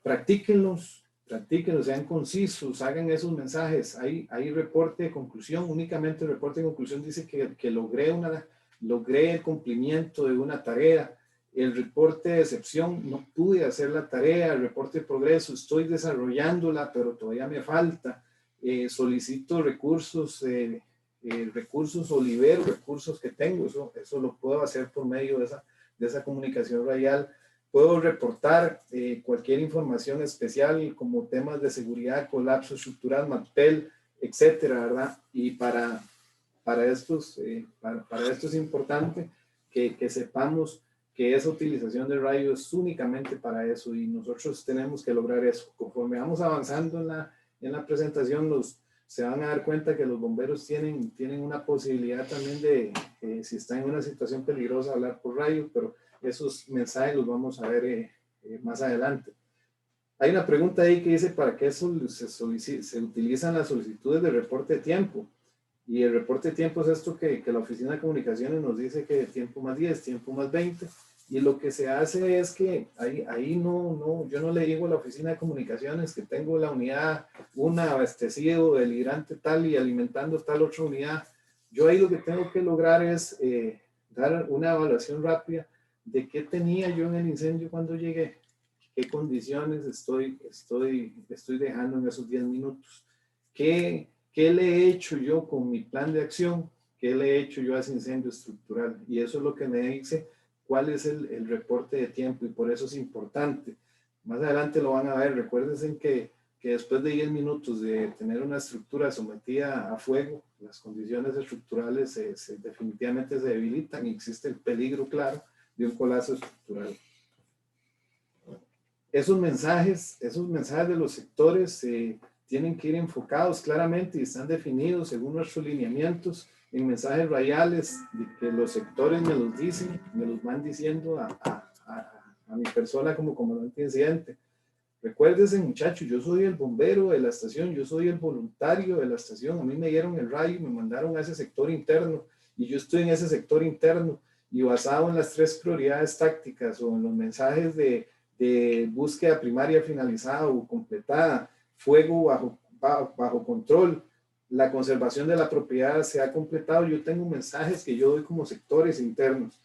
Practíquenlos, sean concisos, hagan esos mensajes. Hay reporte de conclusión, únicamente el reporte de conclusión dice que logré el cumplimiento de una tarea. El reporte de excepción, no pude hacer la tarea. El reporte de progreso, estoy desarrollándola, pero todavía me falta. Solicito recursos o libero recursos que tengo. Eso lo puedo hacer por medio de esa comunicación radial. Puedo reportar cualquier información especial como temas de seguridad, colapso estructural, MATPEL, etcétera, ¿verdad? Y para esto es importante que sepamos que esa utilización de radio es únicamente para eso y nosotros tenemos que lograr eso. Conforme vamos avanzando en la presentación, se van a dar cuenta que los bomberos tienen una posibilidad también de, si están en una situación peligrosa, hablar por radio, pero esos mensajes los vamos a ver más adelante. Hay una pregunta ahí que dice, ¿para qué se utilizan las solicitudes de reporte de tiempo? Y el reporte de tiempo es esto que la Oficina de Comunicaciones nos dice que tiempo más 10, tiempo más 20. Y lo que se hace es que yo no le digo a la Oficina de Comunicaciones que tengo la unidad, abastecido del hidrante tal y alimentando tal otra unidad. Yo ahí lo que tengo que lograr es dar una evaluación rápida de qué tenía yo en el incendio cuando llegué, qué condiciones estoy dejando en esos 10 minutos, qué le he hecho yo con mi plan de acción, qué le he hecho yo a ese incendio estructural. Y eso es lo que me dice cuál es el reporte de tiempo y por eso es importante. Más adelante lo van a ver. Recuérdense que después de 10 minutos de tener una estructura sometida a fuego, las condiciones estructurales definitivamente se debilitan y existe el peligro claro de un colapso estructural. Esos mensajes de los sectores tienen que ir enfocados claramente y están definidos según nuestros lineamientos en mensajes radiales de que los sectores me los dicen, me los van diciendo a a mi persona como comandante de incidente. Recuérdense, muchachos, yo soy el bombero de la estación, yo soy el voluntario de la estación. A mí me dieron el rayo, me mandaron a ese sector interno y yo estoy en ese sector interno y basado en las 3 prioridades tácticas o en los mensajes de búsqueda primaria finalizada o completada, fuego bajo control, la conservación de la propiedad se ha completado. Yo tengo mensajes que yo doy como sectores internos.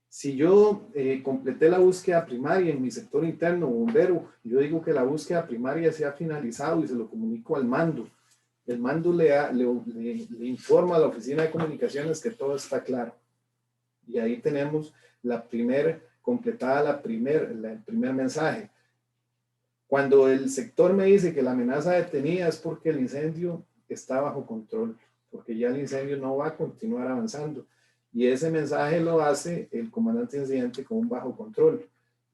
Si yo completé la búsqueda primaria en mi sector interno, bombero, yo digo que la búsqueda primaria se ha finalizado y se lo comunico al mando. El mando le informa a la oficina de comunicaciones que todo está claro. Y ahí tenemos completada el primer mensaje. Cuando el sector me dice que la amenaza detenida es porque el incendio está bajo control, porque ya el incendio no va a continuar avanzando. Y ese mensaje lo hace el comandante de incidente con un bajo control.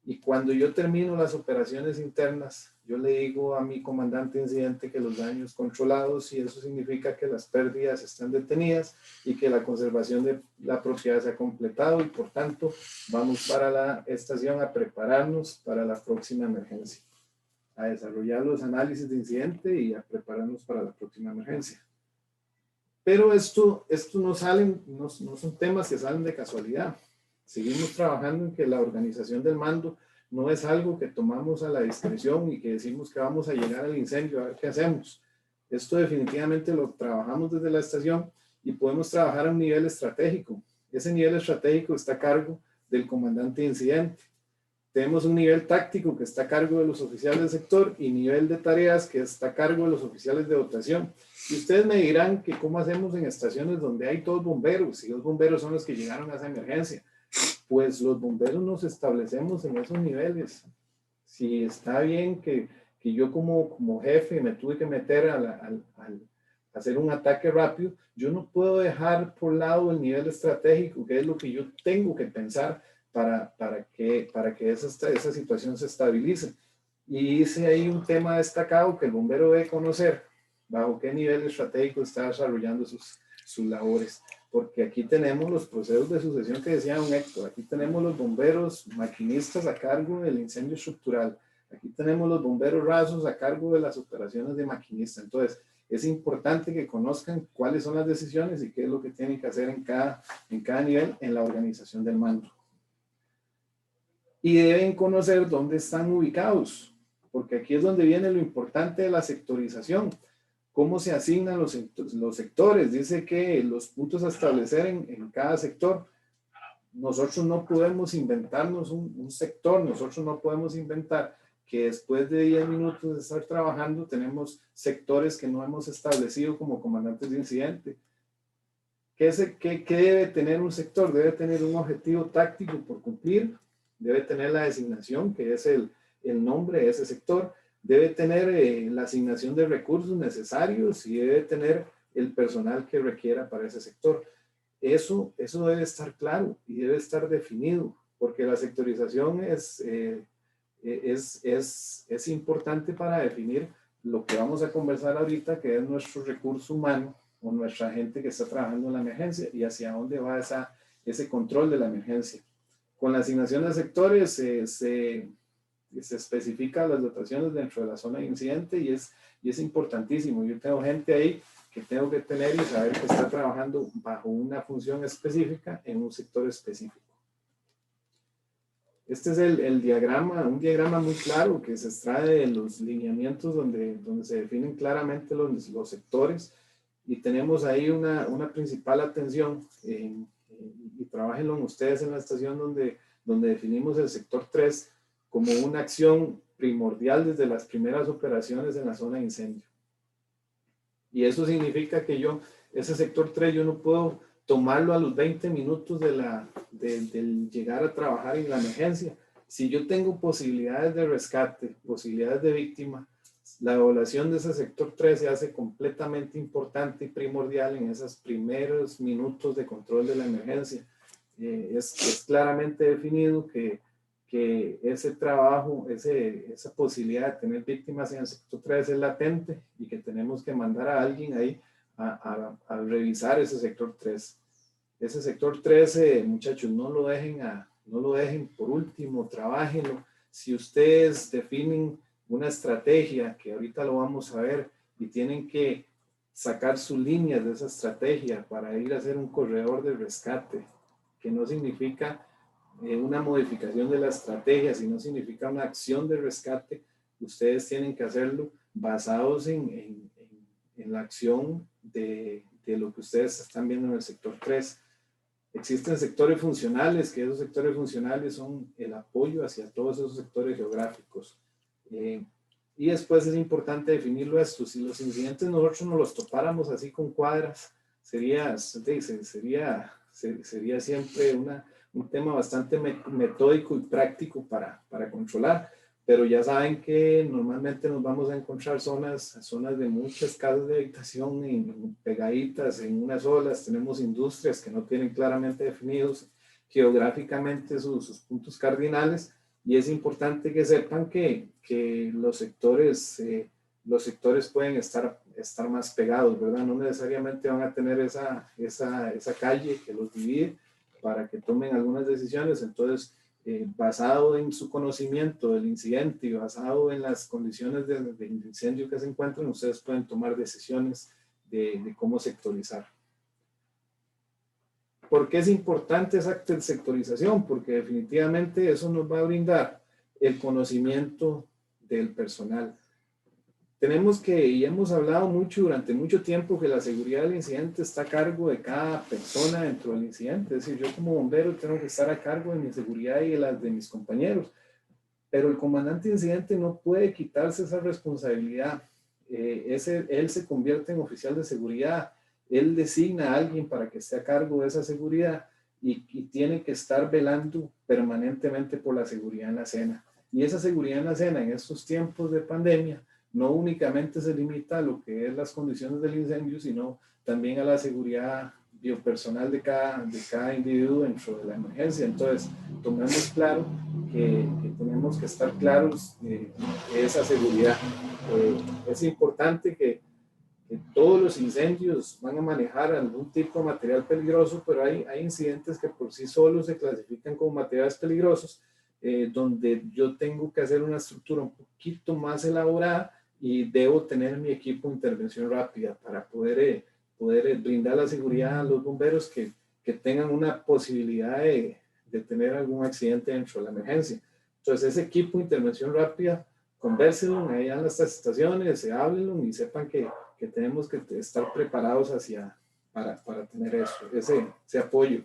Y cuando yo termino las operaciones internas, yo le digo a mi comandante de incidente que los daños controlados, y eso significa que las pérdidas están detenidas y que la conservación de la propiedad se ha completado y por tanto vamos para la estación a prepararnos para la próxima emergencia, a desarrollar los análisis de incidente y a prepararnos para la próxima emergencia. Pero esto no son temas que salen de casualidad. Seguimos trabajando en que la organización del mando no es algo que tomamos a la discreción y que decimos que vamos a llegar al incendio, a ver qué hacemos. Esto definitivamente lo trabajamos desde la estación y podemos trabajar a un nivel estratégico. Ese nivel estratégico está a cargo del comandante de incidente. Tenemos un nivel táctico que está a cargo de los oficiales del sector y nivel de tareas que está a cargo de los oficiales de dotación. Y ustedes me dirán que cómo hacemos en estaciones donde hay 2 bomberos y 2 bomberos son los que llegaron a esa emergencia. Pues los bomberos nos establecemos en esos niveles. Si está bien que yo como jefe me tuve que meter al hacer un ataque rápido, yo no puedo dejar por lado el nivel estratégico, que es lo que yo tengo que pensar para que esa situación se estabilice. Y hice ahí un tema destacado que el bombero debe conocer, bajo qué nivel estratégico está desarrollando sus labores. Porque aquí tenemos los procesos de sucesión que decía don Héctor, aquí tenemos los bomberos maquinistas a cargo del incendio estructural, aquí tenemos los bomberos rasos a cargo de las operaciones de maquinista. Entonces, es importante que conozcan cuáles son las decisiones y qué es lo que tienen que hacer en cada nivel en la organización del mando. Y deben conocer dónde están ubicados, porque aquí es donde viene lo importante de la sectorización. ¿Cómo se asignan los sectores? Dice que los puntos a establecer en cada sector. Nosotros no podemos inventarnos un sector, nosotros no podemos inventar que después de 10 minutos de estar trabajando tenemos sectores que no hemos establecido como comandantes de incidente. ¿Qué debe tener un sector? Debe tener un objetivo táctico por cumplir, debe tener la designación, que es el nombre de ese sector, debe tener la asignación de recursos necesarios y debe tener el personal que requiera para ese sector. Eso debe estar claro y debe estar definido, porque la sectorización es importante para definir lo que vamos a conversar ahorita, que es nuestro recurso humano o nuestra gente que está trabajando en la emergencia y hacia dónde va ese control de la emergencia. Con la asignación de sectores se especifica las dotaciones dentro de la zona de incidente y es importantísimo. Yo tengo gente ahí que tengo que tener y saber que está trabajando bajo una función específica en un sector específico. Este es un diagrama muy claro que se extrae de los lineamientos donde se definen claramente los sectores y tenemos ahí una principal atención y trabajenlo ustedes en la estación donde definimos el sector 3 como una acción primordial desde las primeras operaciones en la zona de incendio. Y eso significa que ese sector 3 yo no puedo tomarlo a los 20 minutos del llegar a trabajar en la emergencia. Si yo tengo posibilidades de rescate, posibilidades de víctima, la evaluación de ese sector 3 se hace completamente importante y primordial en esos primeros minutos de control de la emergencia. Es claramente definido que ese trabajo, esa posibilidad de tener víctimas en el sector 3 es latente y que tenemos que mandar a alguien ahí a revisar ese sector 3. Ese sector 13, muchachos, no lo dejen no lo dejen por último, trabajenlo. Si ustedes definen una estrategia, que ahorita lo vamos a ver, y tienen que sacar sus líneas de esa estrategia para ir a hacer un corredor de rescate, que no significa una modificación de la estrategia, sino significa una acción de rescate, ustedes tienen que hacerlo basados en la acción de lo que ustedes están viendo en el sector 3. Existen sectores funcionales, que esos sectores funcionales son el apoyo hacia todos esos sectores geográficos. Y después es importante definirlo esto. Si los incidentes nosotros nos los topáramos así con cuadras, sería siempre un tema bastante metódico y práctico para controlar. Pero ya saben que normalmente nos vamos a encontrar zonas de muchas casas de habitación pegaditas en unas olas. Tenemos industrias que no tienen claramente definidos geográficamente sus puntos cardinales, y es importante que sepan que los sectores pueden estar más pegados, ¿verdad? No necesariamente van a tener esa calle que los divide para que tomen algunas decisiones. Entonces, basado en su conocimiento del incidente y basado en las condiciones de incendio que se encuentran, ustedes pueden tomar decisiones de cómo sectorizar. ¿Por qué es importante esa sectorización? Porque definitivamente eso nos va a brindar el conocimiento del personal. Tenemos que, y hemos hablado mucho durante mucho tiempo, que la seguridad del incidente está a cargo de cada persona dentro del incidente. Es decir, yo como bombero tengo que estar a cargo de mi seguridad y de las de mis compañeros. Pero el comandante de incidente no puede quitarse esa responsabilidad. Él se convierte en oficial de seguridad. Él designa a alguien para que esté a cargo de esa seguridad y tiene que estar velando permanentemente por la seguridad en la escena. Y esa seguridad en la escena en estos tiempos de pandemia no únicamente se limita a lo que es las condiciones del incendio, sino también a la seguridad biopersonal de cada individuo dentro de la emergencia. Entonces, tomemos claro que tenemos que estar claros de esa seguridad. Es importante que todos los incendios van a manejar algún tipo de material peligroso, pero hay incidentes que por sí solos se clasifican como materiales peligrosos, donde yo tengo que hacer una estructura un poquito más elaborada y debo tener mi equipo de intervención rápida para poder brindar la seguridad a los bomberos que tengan una posibilidad de tener algún accidente dentro de la emergencia. Entonces, ese equipo de intervención rápida, convérselo allá en las estaciones, háblenlo y sepan que tenemos que estar preparados para tener ese apoyo.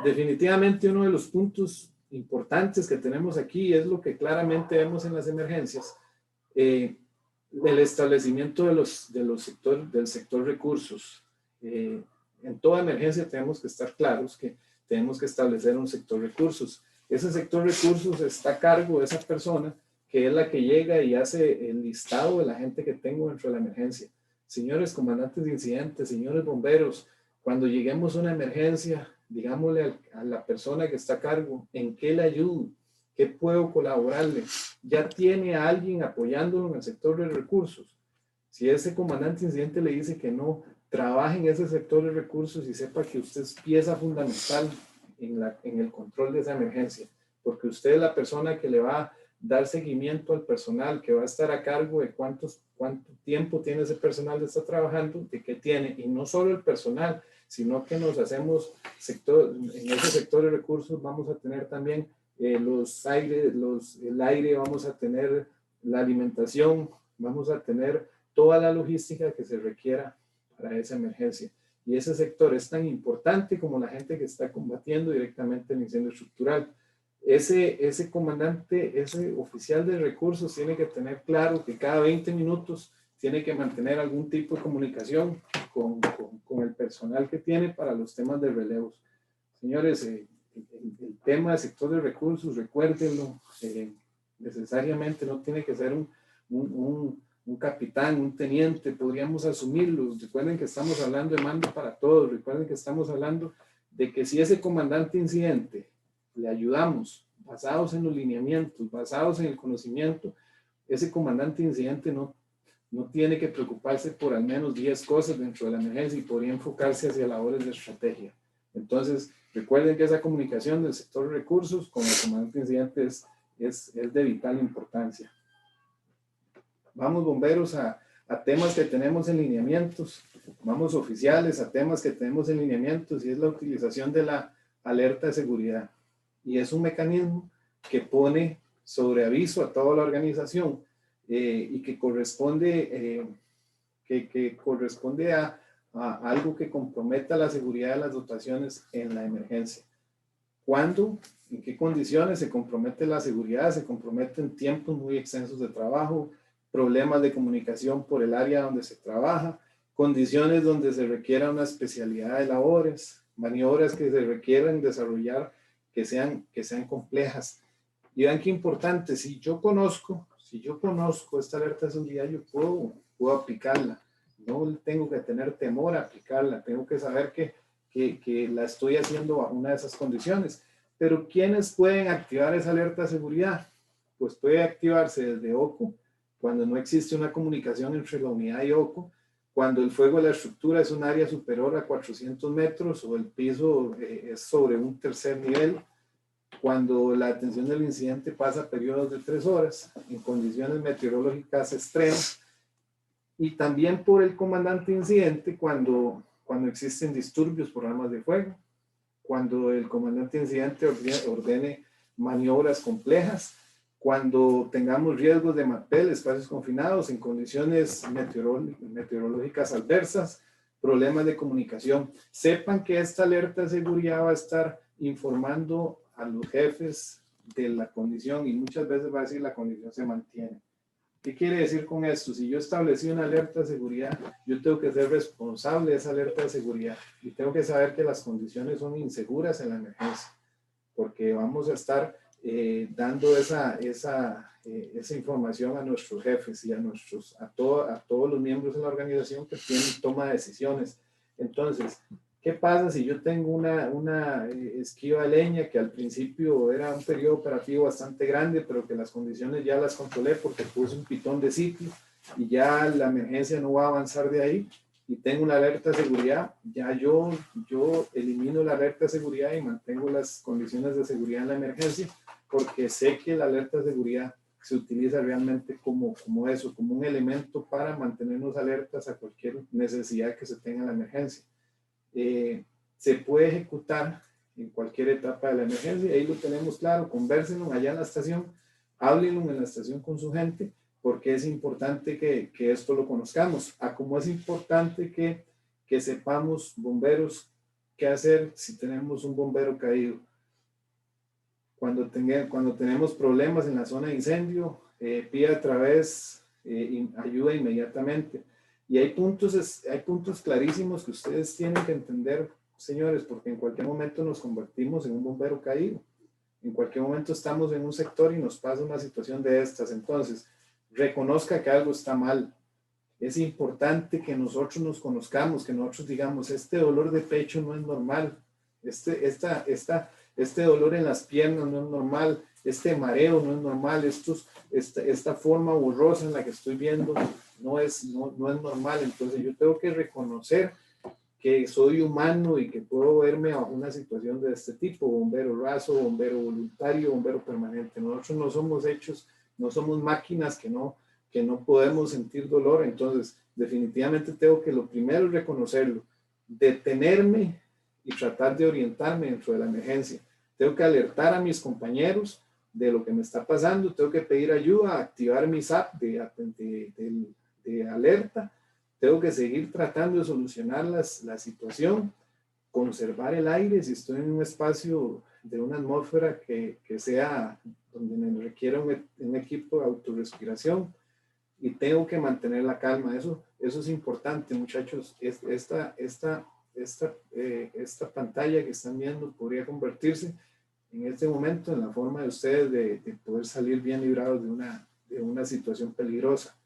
Definitivamente uno de los puntos importantes que tenemos aquí es lo que claramente vemos en las emergencias, el establecimiento del sector recursos. En toda emergencia tenemos que estar claros que tenemos que establecer un sector recursos. Ese sector recursos está a cargo de esa persona que es la que llega y hace el listado de la gente que tengo dentro de la emergencia. Señores comandantes de incidentes, señores bomberos, cuando lleguemos a una emergencia, digámosle a la persona que está a cargo, ¿en qué le ayudo? ¿Qué puedo colaborarle? Ya tiene a alguien apoyándolo en el sector de recursos. Si ese comandante de incidente le dice que no, trabaje en ese sector de recursos y sepa que usted es pieza fundamental en el control de esa emergencia, porque usted es la persona que le va a dar seguimiento al personal, que va a estar a cargo de cuánto tiempo tiene ese personal de estar trabajando, de qué tiene, y no solo el personal, sino que nos hacemos en ese sector de recursos vamos a tener también el aire, vamos a tener la alimentación, vamos a tener toda la logística que se requiera para esa emergencia. Y ese sector es tan importante como la gente que está combatiendo directamente el incendio estructural. Ese comandante, ese oficial de recursos tiene que tener claro que cada 20 minutos tiene que mantener algún tipo de comunicación con el personal que tiene para los temas de relevos. Señores, el tema del sector de recursos, recuérdenlo, necesariamente no tiene que ser un capitán, un teniente, podríamos asumirlo. Recuerden que estamos hablando de mando para todos, recuerden que estamos hablando de que si ese comandante incidente le ayudamos, basados en los lineamientos, basados en el conocimiento, ese comandante incidente no tiene que preocuparse por al menos 10 cosas dentro de la emergencia y podría enfocarse hacia labores de estrategia. Entonces, Recuerden que esa comunicación del sector de recursos con el comandante de incidentes es de vital importancia. Vamos, bomberos, a temas que tenemos en lineamientos. Vamos, oficiales, a temas que tenemos en lineamientos, y es la utilización de la alerta de seguridad. Y es un mecanismo que pone sobre aviso a toda la organización y que corresponde, a algo que comprometa la seguridad de las dotaciones en la emergencia. ¿Cuándo? ¿En qué condiciones se compromete la seguridad? Se comprometen tiempos muy extensos de trabajo, problemas de comunicación por el área donde se trabaja, condiciones donde se requiera una especialidad de labores, maniobras que se requieran desarrollar que sean complejas. Y vean qué importante, si yo conozco esta alerta de seguridad, yo puedo aplicarla. No tengo que tener temor a aplicarla, tengo que saber que la estoy haciendo bajo una de esas condiciones. Pero ¿quiénes pueden activar esa alerta de seguridad? Pues puede activarse desde OCO, cuando no existe una comunicación entre la unidad y OCO, cuando el fuego de la estructura es un área superior a 400 metros o el piso es sobre un tercer nivel, cuando la atención del incidente pasa periodos de 3 horas, en condiciones meteorológicas extremas, y también por el comandante de incidente cuando existen disturbios por armas de fuego, cuando el comandante de incidente ordene maniobras complejas, cuando tengamos riesgos de MAPEL, espacios confinados, en condiciones meteorológicas adversas, problemas de comunicación. Sepan que esta alerta de seguridad va a estar informando a los jefes de la condición y muchas veces va a decir la condición se mantiene. ¿Qué quiere decir con esto? Si yo establecí una alerta de seguridad, yo tengo que ser responsable de esa alerta de seguridad y tengo que saber que las condiciones son inseguras en la emergencia, porque vamos a estar dando esa información a nuestros jefes y a todos los miembros de la organización que tienen toma de decisiones. Entonces, ¿qué pasa si yo tengo una esquiva de leña que al principio era un periodo operativo bastante grande, pero que las condiciones ya las controlé porque puse un pitón de sitio y ya la emergencia no va a avanzar de ahí y tengo una alerta de seguridad? Ya yo elimino la alerta de seguridad y mantengo las condiciones de seguridad en la emergencia porque sé que la alerta de seguridad se utiliza realmente como eso, como un elemento para mantenernos alertas a cualquier necesidad que se tenga en la emergencia. Se puede ejecutar en cualquier etapa de la emergencia, ahí lo tenemos claro, convérsenlo allá en la estación, háblenlo en la estación con su gente, porque es importante que esto lo conozcamos, como es importante que sepamos, bomberos, qué hacer si tenemos un bombero caído. Cuando tenemos problemas en la zona de incendio, pida a través ayuda inmediatamente. Y hay puntos clarísimos que ustedes tienen que entender, señores, porque en cualquier momento nos convertimos en un bombero caído. En cualquier momento estamos en un sector y nos pasa una situación de estas. Entonces, reconozca que algo está mal. Es importante que nosotros nos conozcamos, que nosotros digamos, este dolor de pecho no es normal. Este dolor en las piernas no es normal. Este mareo no es normal. Esta forma borrosa en la que estoy viendo no es normal. Entonces yo tengo que reconocer que soy humano y que puedo verme a una situación de este tipo, bombero raso, bombero voluntario, bombero permanente. Nosotros no somos hechos, no somos máquinas que no podemos sentir dolor. Entonces definitivamente tengo que lo primero es reconocerlo, detenerme y tratar de orientarme dentro de la emergencia. Tengo que alertar a mis compañeros de lo que me está pasando, tengo que pedir ayuda, activar mi SAP de alerta, tengo que seguir tratando de solucionar la situación, conservar el aire si estoy en un espacio de una atmósfera que sea donde me requiera un equipo de autorrespiración y tengo que mantener la calma. Eso es importante, muchachos. Esta pantalla que están viendo podría convertirse en este momento en la forma de ustedes de poder salir bien librados de una situación peligrosa.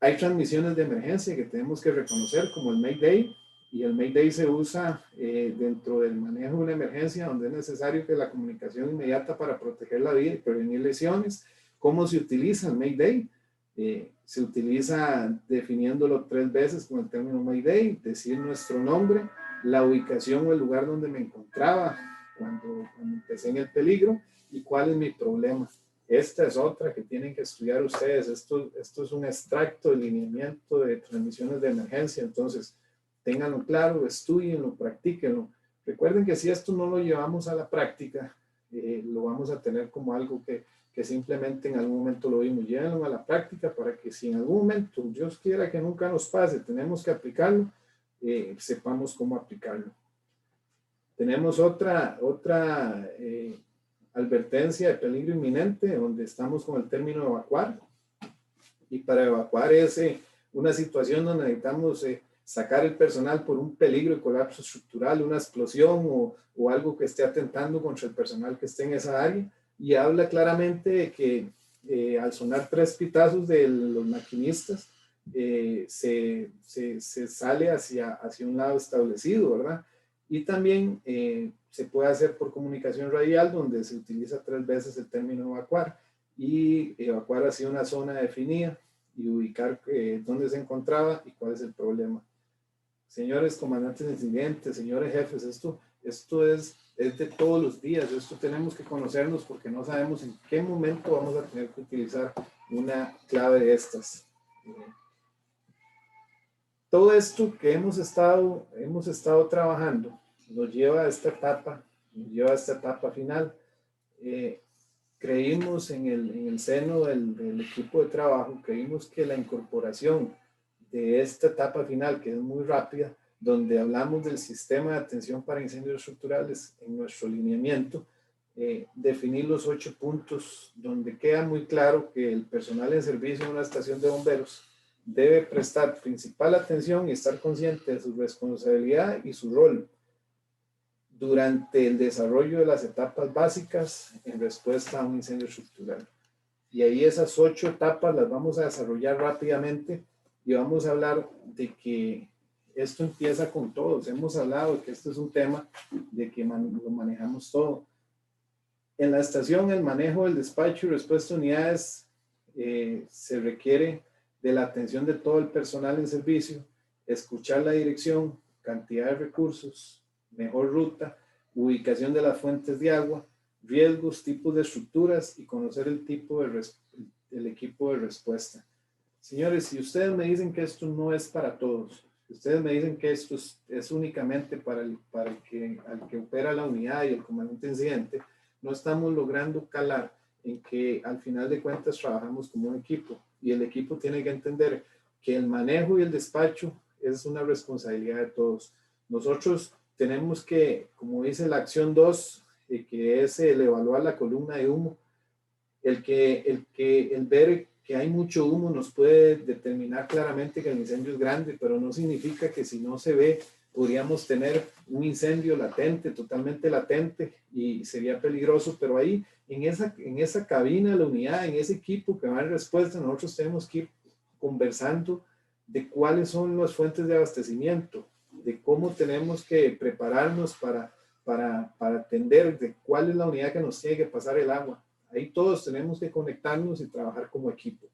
Hay transmisiones de emergencia que tenemos que reconocer como el Mayday, y el Mayday se usa dentro del manejo de una emergencia donde es necesario que la comunicación inmediata para proteger la vida y prevenir lesiones. ¿Cómo se utiliza el Mayday? Se utiliza definiéndolo 3 veces con el término Mayday, decir nuestro nombre, la ubicación o el lugar donde me encontraba cuando empecé en el peligro y cuál es mi problema. Esta es otra que tienen que estudiar ustedes. Esto es un extracto de lineamiento de transmisiones de emergencia. Entonces, ténganlo claro, estudienlo, practíquenlo. Recuerden que si esto no lo llevamos a la práctica, lo vamos a tener como algo que simplemente en algún momento lo vimos. Llévenlo a la práctica para que si en algún momento, Dios quiera que nunca nos pase, tenemos que aplicarlo, sepamos cómo aplicarlo. Tenemos otra advertencia de peligro inminente, donde estamos con el término evacuar. Y para evacuar es una situación donde necesitamos sacar el personal por un peligro de colapso estructural, una explosión o algo que esté atentando contra el personal que esté en esa área. Y habla claramente de que al sonar 3 pitazos de los maquinistas, se sale hacia un lado establecido, ¿verdad? Y también se puede hacer por comunicación radial, donde se utiliza 3 veces el término evacuar, y evacuar hacia una zona definida y ubicar dónde se encontraba y cuál es el problema. Señores comandantes de incidentes, señores jefes, esto es de todos los días. Esto tenemos que conocernos porque no sabemos en qué momento vamos a tener que utilizar una clave de estas. Todo esto que hemos estado trabajando nos lleva a esta etapa final. Creímos en el seno del equipo de trabajo, creímos que la incorporación de esta etapa final, que es muy rápida, donde hablamos del sistema de atención para incendios estructurales en nuestro lineamiento, definir los 8 puntos donde queda muy claro que el personal en servicio en una estación de bomberos debe prestar principal atención y estar consciente de su responsabilidad y su rol durante el desarrollo de las etapas básicas en respuesta a un incendio estructural. Y ahí esas 8 etapas las vamos a desarrollar rápidamente y vamos a hablar de que esto empieza con todos. Hemos hablado de que esto es un tema de que lo manejamos todo. En la estación, el manejo del despacho y respuesta de unidades se requiere de la atención de todo el personal en servicio, escuchar la dirección, cantidad de recursos, mejor ruta, ubicación de las fuentes de agua, riesgos, tipos de estructuras y conocer el equipo de respuesta. Señores, si ustedes me dicen que esto no es para todos, si ustedes me dicen que esto es únicamente para el que opera la unidad y el comandante incidente, no estamos logrando calar en que al final de cuentas trabajamos como un equipo y el equipo tiene que entender que el manejo y el despacho es una responsabilidad de todos. Nosotros tenemos que, como dice la acción 2, que es el evaluar la columna de humo, el ver que hay mucho humo nos puede determinar claramente que el incendio es grande, pero no significa que si no se ve podríamos tener un incendio latente, totalmente latente, y sería peligroso. Pero ahí en esa cabina de la unidad, en ese equipo que va en respuesta, nosotros tenemos que ir conversando de cuáles son las fuentes de abastecimiento, de cómo tenemos que prepararnos para atender, de cuál es la unidad que nos tiene que pasar el agua. Ahí todos tenemos que conectarnos y trabajar como equipo.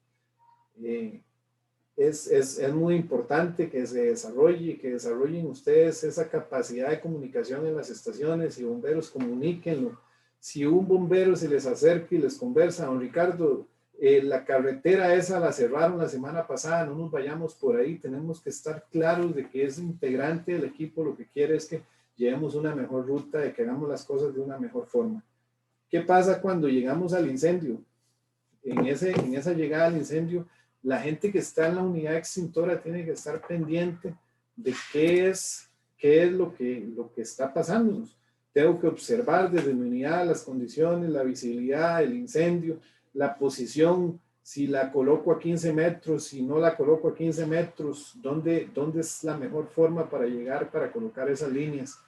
Es muy importante que se desarrollen ustedes esa capacidad de comunicación en las estaciones y bomberos, comuníquenlo. Si un bombero se les acerca y les conversa, don Ricardo, la carretera esa la cerraron la semana pasada, no nos vayamos por ahí, tenemos que estar claros de que es integrante del equipo, lo que quiere es que llevemos una mejor ruta, de que hagamos las cosas de una mejor forma. ¿Qué pasa cuando llegamos al incendio? En esa llegada al incendio, la gente que está en la unidad extintora tiene que estar pendiente de qué es lo que está pasando. Tengo que observar desde mi unidad las condiciones, la visibilidad, el incendio, la posición, si la coloco a 15 metros, si no la coloco a 15 metros, dónde es la mejor forma para llegar, para colocar esas líneas.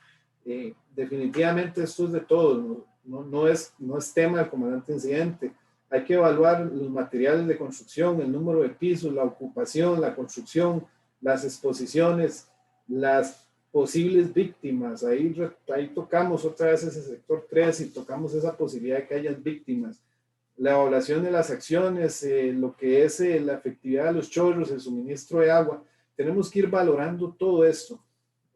Definitivamente esto es de todos, no es tema del comandante incidente. Hay que evaluar los materiales de construcción, el número de pisos, la ocupación, la construcción, las exposiciones, las posibles víctimas. Ahí tocamos otra vez ese sector 3 y tocamos esa posibilidad de que haya víctimas. La evaluación de las acciones, lo que es la efectividad de los chorros, el suministro de agua. Tenemos que ir valorando todo esto.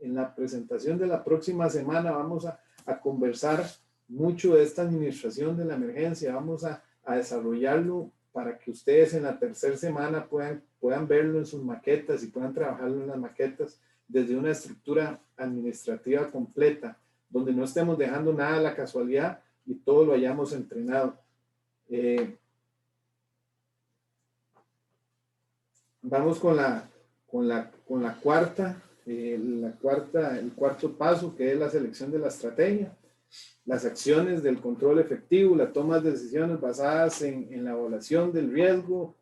en la presentación de la próxima semana vamos a conversar mucho de esta administración de la emergencia. Vamos a desarrollarlo para que ustedes en la tercera semana puedan verlo en sus maquetas y puedan trabajarlo en las maquetas desde una estructura administrativa completa, donde no estemos dejando nada a la casualidad y todo lo hayamos entrenado. Vamos con la cuarta, el cuarto paso, que es la selección de la estrategia, las acciones del control efectivo, la toma de decisiones basadas en la evaluación del riesgo,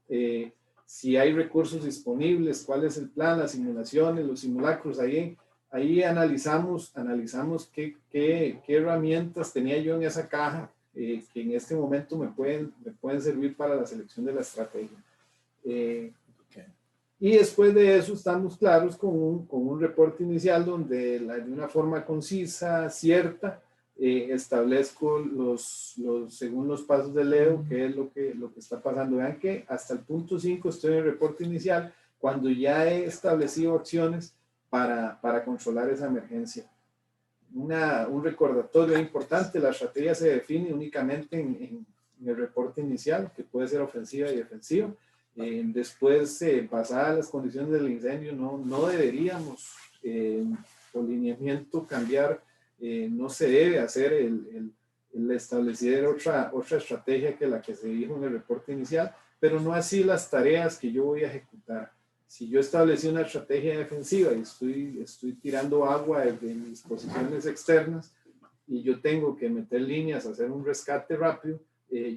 si hay recursos disponibles, cuál es el plan, las simulaciones, los simulacros. Ahí analizamos qué herramientas tenía yo en esa caja que en este momento me pueden servir para la selección de la estrategia. Y después de eso estamos claros con un reporte inicial donde de una forma concisa, cierta, establezco según los pasos de Leo, qué es lo que está pasando. Vean que hasta el punto 5 estoy en el reporte inicial, cuando ya he establecido acciones para controlar esa emergencia. Un recordatorio importante: la estrategia se define únicamente en el reporte inicial, que puede ser ofensiva y defensiva. Después, pasadas las condiciones del incendio, no deberíamos, por lineamiento, cambiar. No se debe hacer el establecer otra estrategia que la que se dijo en el reporte inicial, pero no así las tareas que yo voy a ejecutar. Si yo establecí una estrategia defensiva y estoy tirando agua desde mis posiciones externas y yo tengo que meter líneas, hacer un rescate rápido,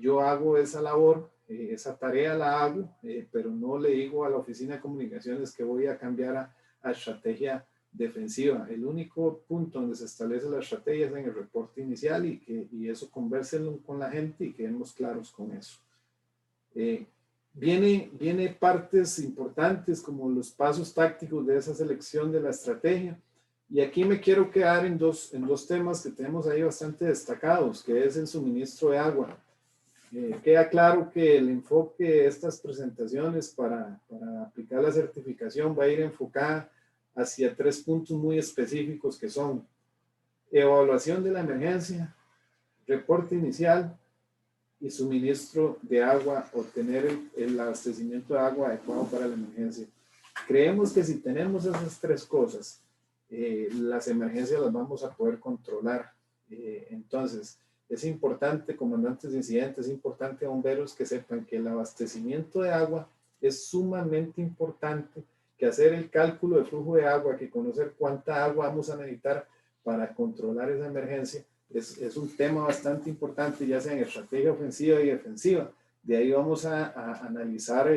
yo hago esa labor, esa tarea la hago, pero no le digo a la oficina de comunicaciones que voy a cambiar a estrategia defensiva. El único punto donde se establece la estrategia es en el reporte inicial, y eso convérsenlo con la gente y quedemos claros con eso. Viene partes importantes como los pasos tácticos de esa selección de la estrategia, y aquí me quiero quedar en dos temas que tenemos ahí bastante destacados, que es el suministro de agua. Queda claro que el enfoque de estas presentaciones para aplicar la certificación va a ir enfocada hacia 3 puntos muy específicos, que son evaluación de la emergencia, reporte inicial y suministro de agua, obtener el abastecimiento de agua adecuado para la emergencia. Creemos que si tenemos esas 3 cosas, las emergencias las vamos a poder controlar. Entonces, es importante, comandantes de incidentes, es importante, bomberos, que sepan que el abastecimiento de agua es sumamente importante, que hacer el cálculo de flujo de agua, que conocer cuánta agua vamos a necesitar para controlar esa emergencia, es un tema bastante importante, ya sea en estrategia ofensiva y defensiva. De ahí vamos a analizar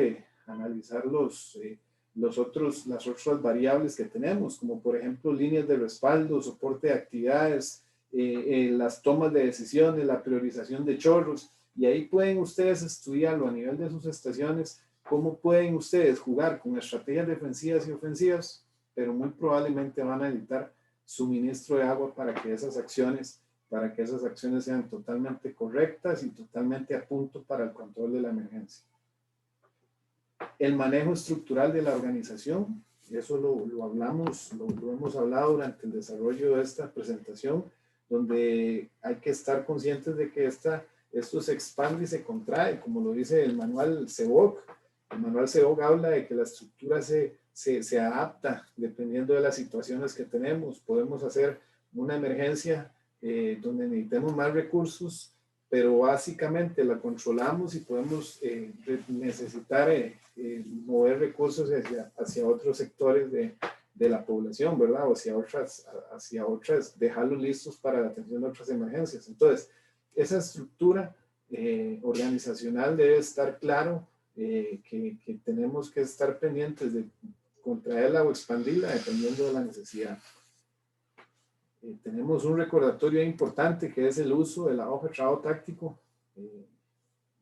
las otras variables que tenemos, como por ejemplo líneas de respaldo, soporte de actividades, las tomas de decisiones, la priorización de chorros, y ahí pueden ustedes estudiarlo a nivel de sus estaciones, cómo pueden ustedes jugar con estrategias defensivas y ofensivas, pero muy probablemente van a necesitar suministro de agua para que esas acciones sean totalmente correctas y totalmente a punto para el control de la emergencia. El manejo estructural de la organización, eso lo hablamos, lo hemos hablado durante el desarrollo de esta presentación, donde hay que estar conscientes de que esto se expande y se contrae, como lo dice el manual CEBOC. El manual CEBOC habla de que la estructura se adapta dependiendo de las situaciones que tenemos. Podemos hacer una emergencia donde necesitemos más recursos, pero básicamente la controlamos y podemos necesitar mover recursos hacia otros sectores de la población, ¿verdad? O hacia otras, dejarlos listos para la atención de otras emergencias. Entonces, esa estructura organizacional debe estar claro, que tenemos que estar pendientes de contraerla o expandirla dependiendo de la necesidad. Tenemos un recordatorio importante, que es el uso de la hoja de trabajo táctico.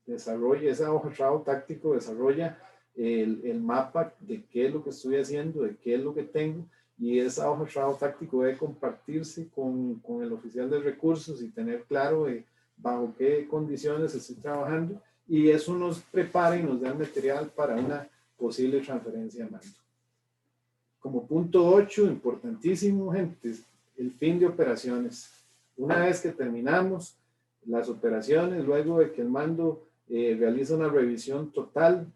Esa hoja de trabajo táctico desarrolla el mapa de qué es lo que estoy haciendo, de qué es lo que tengo, y esa hoja de trabajo táctico debe compartirse con el oficial de recursos y tener claro bajo qué condiciones estoy trabajando, y eso nos prepara y nos da el material para una posible transferencia de mando. como punto 8, importantísimo, gente, el fin de operaciones. Una vez que terminamos las operaciones, luego de que el mando realiza una revisión total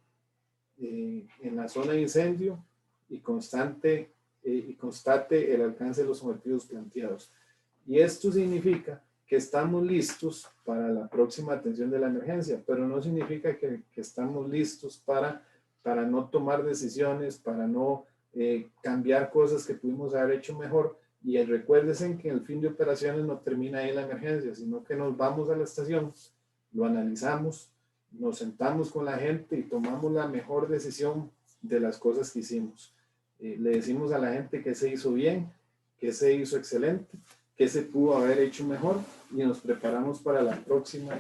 en la zona de incendio y constate el alcance de los objetivos planteados. Y esto significa que estamos listos para la próxima atención de la emergencia, pero no significa que estamos listos para no tomar decisiones, para no cambiar cosas que pudimos haber hecho mejor. Y recuérdense que el fin de operaciones no termina ahí en la emergencia, sino que nos vamos a la estación, lo analizamos, nos sentamos con la gente y tomamos la mejor decisión de las cosas que hicimos. Le decimos a la gente que se hizo bien, que se hizo excelente, que se pudo haber hecho mejor y nos preparamos para la próxima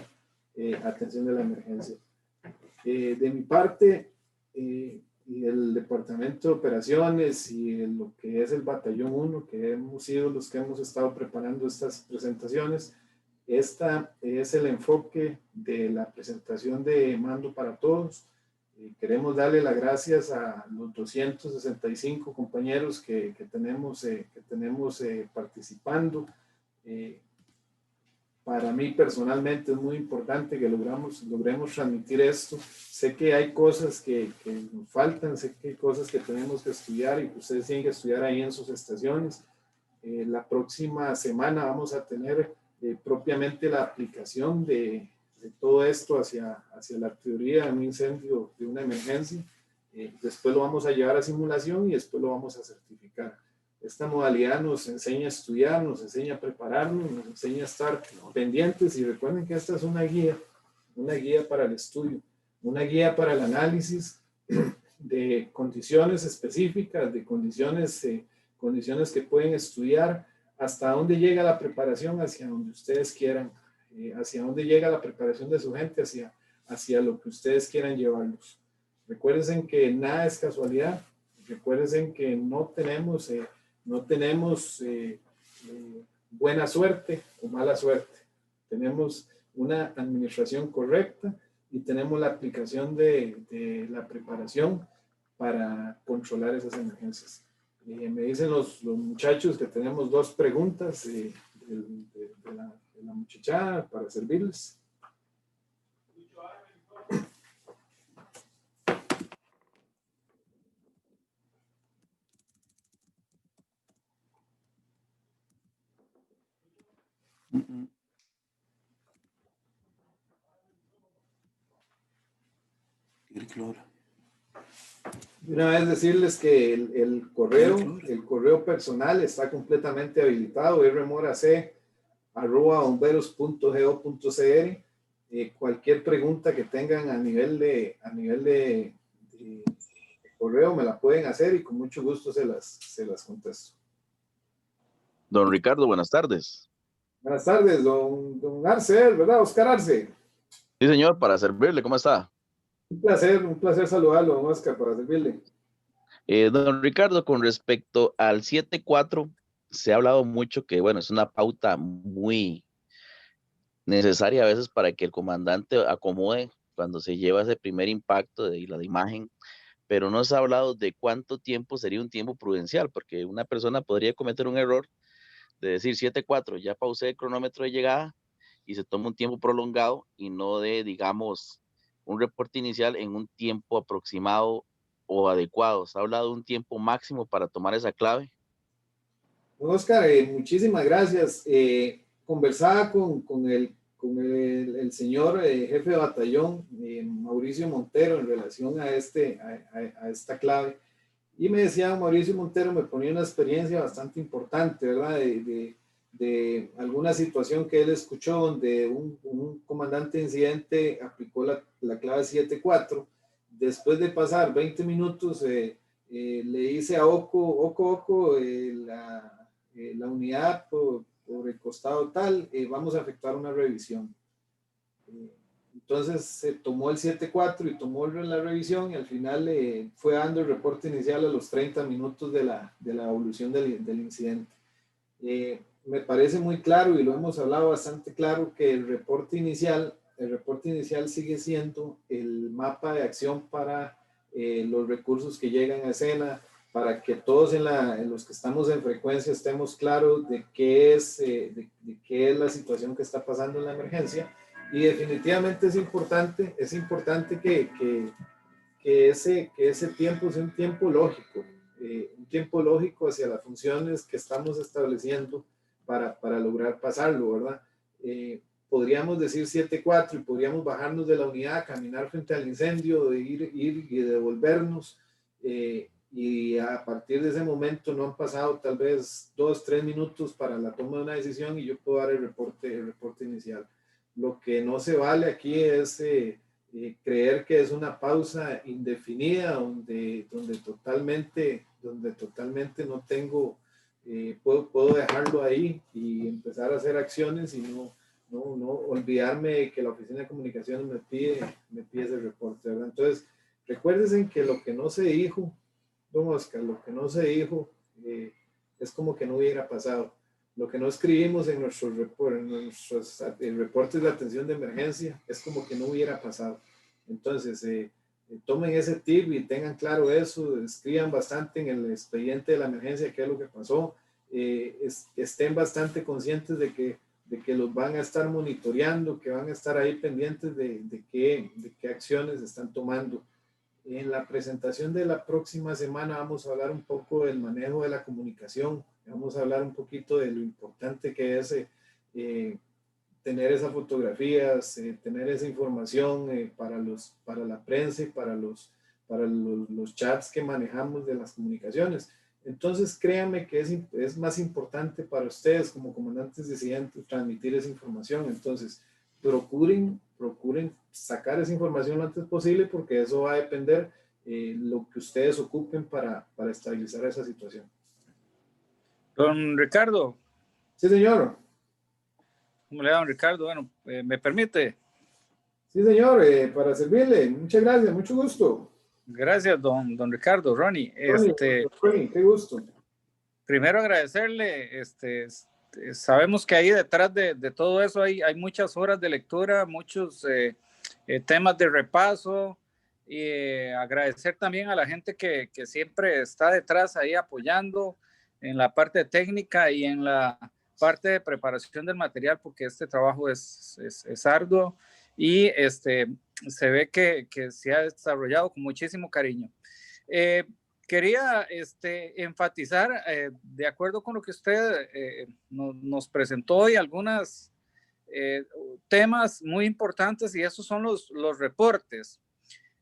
atención de la emergencia. De mi parte, y el Departamento de Operaciones y lo que es el Batallón 1, que hemos sido los que hemos estado preparando estas presentaciones, esta es el enfoque de la presentación de Mando para Todos. Queremos darle las gracias a los 265 compañeros que tenemos participando. Para mí personalmente es muy importante que logremos transmitir esto. Sé que hay cosas que nos faltan, sé que hay cosas que tenemos que estudiar y que ustedes tienen que estudiar ahí en sus estaciones. La próxima semana vamos a tener propiamente la aplicación de todo esto hacia la teoría de un incendio, de una emergencia. Después lo vamos a llevar a simulación y después lo vamos a certificar. Esta modalidad nos enseña a estudiar, nos enseña a prepararnos, nos enseña a estar pendientes y recuerden que esta es una guía para el estudio, una guía para el análisis de condiciones específicas, de condiciones que pueden estudiar, hasta dónde llega la preparación, hacia donde ustedes quieran, hacia dónde llega la preparación de su gente, hacia lo que ustedes quieran llevarlos. Recuerden que nada es casualidad, recuerden que no tenemos buena suerte o mala suerte. Tenemos una administración correcta y tenemos la aplicación de la preparación para controlar esas emergencias. Me dicen los muchachos que tenemos 2 preguntas de la muchachada para servirles. Una vez decirles que el correo personal está completamente habilitado, rmorac@bomberos.go.cr. Cualquier pregunta que tengan a nivel de correo me la pueden hacer y con mucho gusto se las contesto. Don Ricardo, buenas tardes. Buenas tardes, don Arce, ¿verdad? Oscar Arce. Sí, señor, para servirle, ¿cómo está? Un placer saludarlo, don Oscar, para servirle. Don Ricardo, con respecto al 7.4, se ha hablado mucho que, bueno, es una pauta muy necesaria a veces para que el comandante acomode cuando se lleva ese primer impacto de la imagen, pero no se ha hablado de cuánto tiempo sería un tiempo prudencial, porque una persona podría cometer un error de decir 7.4, ya pausé el cronómetro de llegada y se toma un tiempo prolongado y no de, digamos, un reporte inicial en un tiempo aproximado o adecuado. ¿Se ha hablado de un tiempo máximo para tomar esa clave? Oscar, muchísimas gracias. Conversaba con el señor jefe de batallón, Mauricio Montero, en relación a esta clave. Y me decía Mauricio Montero, me ponía una experiencia bastante importante, ¿verdad? De alguna situación que él escuchó donde un comandante de incidente aplicó la clave 7.4. Después de pasar 20 minutos, le dice a Oco, la unidad por el costado tal, vamos a efectuar una revisión. Entonces se tomó el 7.4 y tomó la revisión y al final fue dando el reporte inicial a los 30 minutos de la evolución del incidente. Me parece muy claro y lo hemos hablado bastante claro que el reporte inicial sigue siendo el mapa de acción para los recursos que llegan a escena, para que todos en los que estamos en frecuencia estemos claros de qué es la situación que está pasando en la emergencia. Y definitivamente es importante que ese tiempo sea un tiempo lógico hacia las funciones que estamos estableciendo para lograr pasarlo, ¿verdad? Podríamos decir 7-4 y podríamos bajarnos de la unidad, caminar frente al incendio, ir y devolvernos, y a partir de ese momento no han pasado tal vez 2-3 minutos para la toma de una decisión y yo puedo dar el reporte inicial. Lo que no se vale aquí es creer que es una pausa indefinida donde totalmente no tengo, puedo dejarlo ahí y empezar a hacer acciones y no olvidarme que la oficina de comunicaciones me pide ese reporte, ¿verdad? Entonces, recuérdense que lo que no se dijo, don Oscar, lo que no se dijo es como que no hubiera pasado. Lo que no escribimos en nuestros reportes de atención de emergencia es como que no hubiera pasado. Entonces, tomen ese tip y tengan claro eso, escriban bastante en el expediente de la emergencia qué es lo que pasó, estén bastante conscientes de que los van a estar monitoreando, que van a estar ahí pendientes de qué acciones están tomando. En la presentación de la próxima semana vamos a hablar un poco del manejo de la comunicación, vamos a hablar un poquito de lo importante que es tener esas fotografías, tener esa información para la prensa y para los chats que manejamos de las comunicaciones. Entonces, créanme que es más importante para ustedes como comandantes disidentes transmitir esa información. Entonces, procuren sacar esa información lo antes posible porque eso va a depender lo que ustedes ocupen para estabilizar esa situación. Don Ricardo. Sí, señor. ¿Cómo le va, don Ricardo? Bueno, ¿me permite? Sí, señor, para servirle. Muchas gracias, mucho gusto. Gracias, don Ricardo. Ronnie, Ronnie, qué gusto. Primero agradecerle, sabemos que ahí detrás de todo eso hay muchas horas de lectura, muchos temas de repaso, y agradecer también a la gente que siempre está detrás ahí apoyando en la parte técnica y en la parte de preparación del material, porque este trabajo es arduo y se ve que se ha desarrollado con muchísimo cariño. Quería enfatizar, de acuerdo con lo que usted nos presentó hoy, algunos temas muy importantes, y esos son los reportes.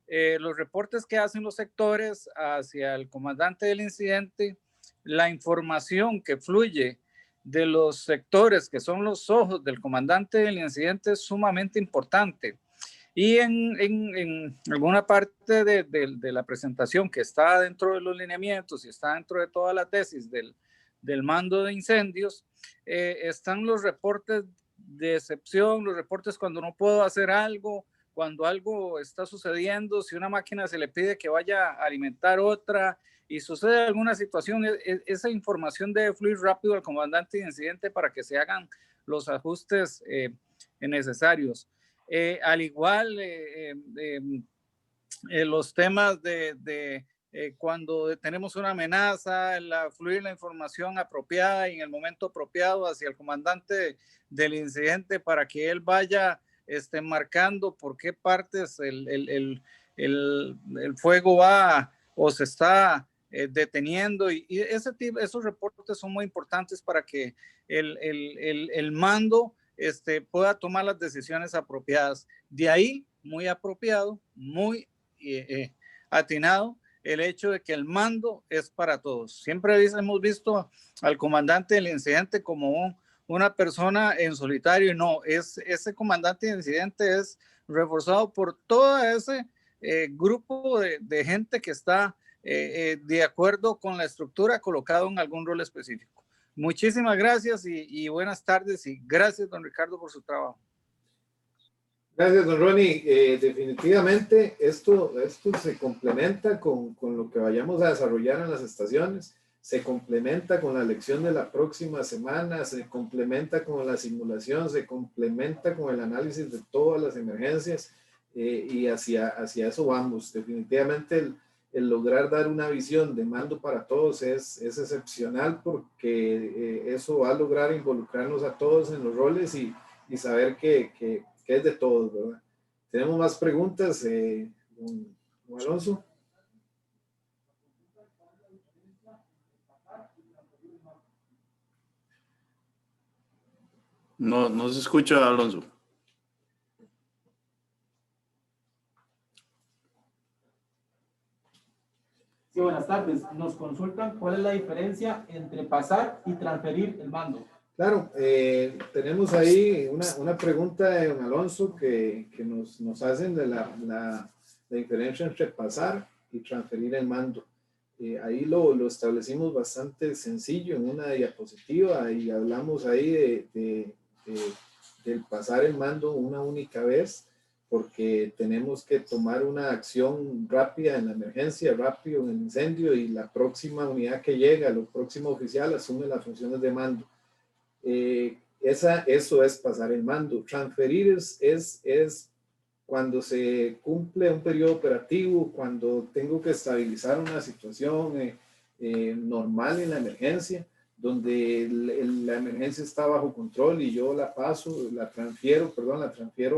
Los reportes que hacen los sectores hacia el comandante del incidente, la información que fluye de los sectores que son los ojos del comandante del incidente es sumamente importante. Y en alguna parte de la presentación que está dentro de los lineamientos y está dentro de toda la tesis del mando de incendios, están los reportes de excepción, los reportes cuando no puedo hacer algo, cuando algo está sucediendo, si una máquina se le pide que vaya a alimentar otra y sucede alguna situación, esa información debe fluir rápido al comandante de incidente para que se hagan los ajustes necesarios. Al igual, los temas de cuando tenemos una amenaza, fluir la información apropiada y en el momento apropiado hacia el comandante del incidente para que él vaya marcando por qué partes el fuego va o se está deteniendo, y esos reportes son muy importantes para que el mando pueda tomar las decisiones apropiadas. De ahí, muy apropiado, muy atinado, el hecho de que el mando es para todos. Siempre hemos visto al comandante del incidente como una persona en solitario, y no, ese comandante del incidente es reforzado por todo ese grupo de gente que está de acuerdo con la estructura colocado en algún rol específico. Muchísimas gracias y buenas tardes, y gracias, don Ricardo, por su trabajo. Gracias, don Ronnie. Definitivamente esto se complementa con lo que vayamos a desarrollar en las estaciones, se complementa con la lección de la próxima semana, se complementa con la simulación, se complementa con el análisis de todas las emergencias, y hacia eso vamos. Definitivamente el lograr dar una visión de mando para todos es excepcional, porque eso va a lograr involucrarnos a todos en los roles y saber que es de todos, ¿verdad? Tenemos más preguntas, don Alonso. No se escucha, Alonso. Sí, buenas tardes. Nos consultan cuál es la diferencia entre pasar y transferir el mando. Claro, tenemos ahí una pregunta de don Alonso que nos hacen de la diferencia entre pasar y transferir el mando. Ahí lo establecimos bastante sencillo en una diapositiva y hablamos ahí del pasar el mando una única vez, porque tenemos que tomar una acción rápida en la emergencia, rápido en el incendio, y la próxima unidad que llega, el próximo oficial asume las funciones de mando. Eso es pasar el mando. Transferir es cuando se cumple un periodo operativo, cuando tengo que estabilizar una situación normal en la emergencia, donde la emergencia está bajo control y yo la transfiero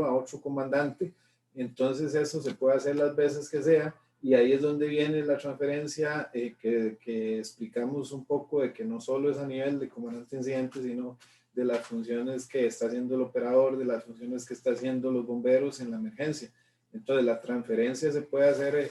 a otro comandante. Entonces eso se puede hacer las veces que sea, y ahí es donde viene la transferencia que explicamos un poco, de que no solo es a nivel de comandante incidente, sino de las funciones que está haciendo el operador, de las funciones que está haciendo los bomberos en la emergencia. Entonces la transferencia se puede hacer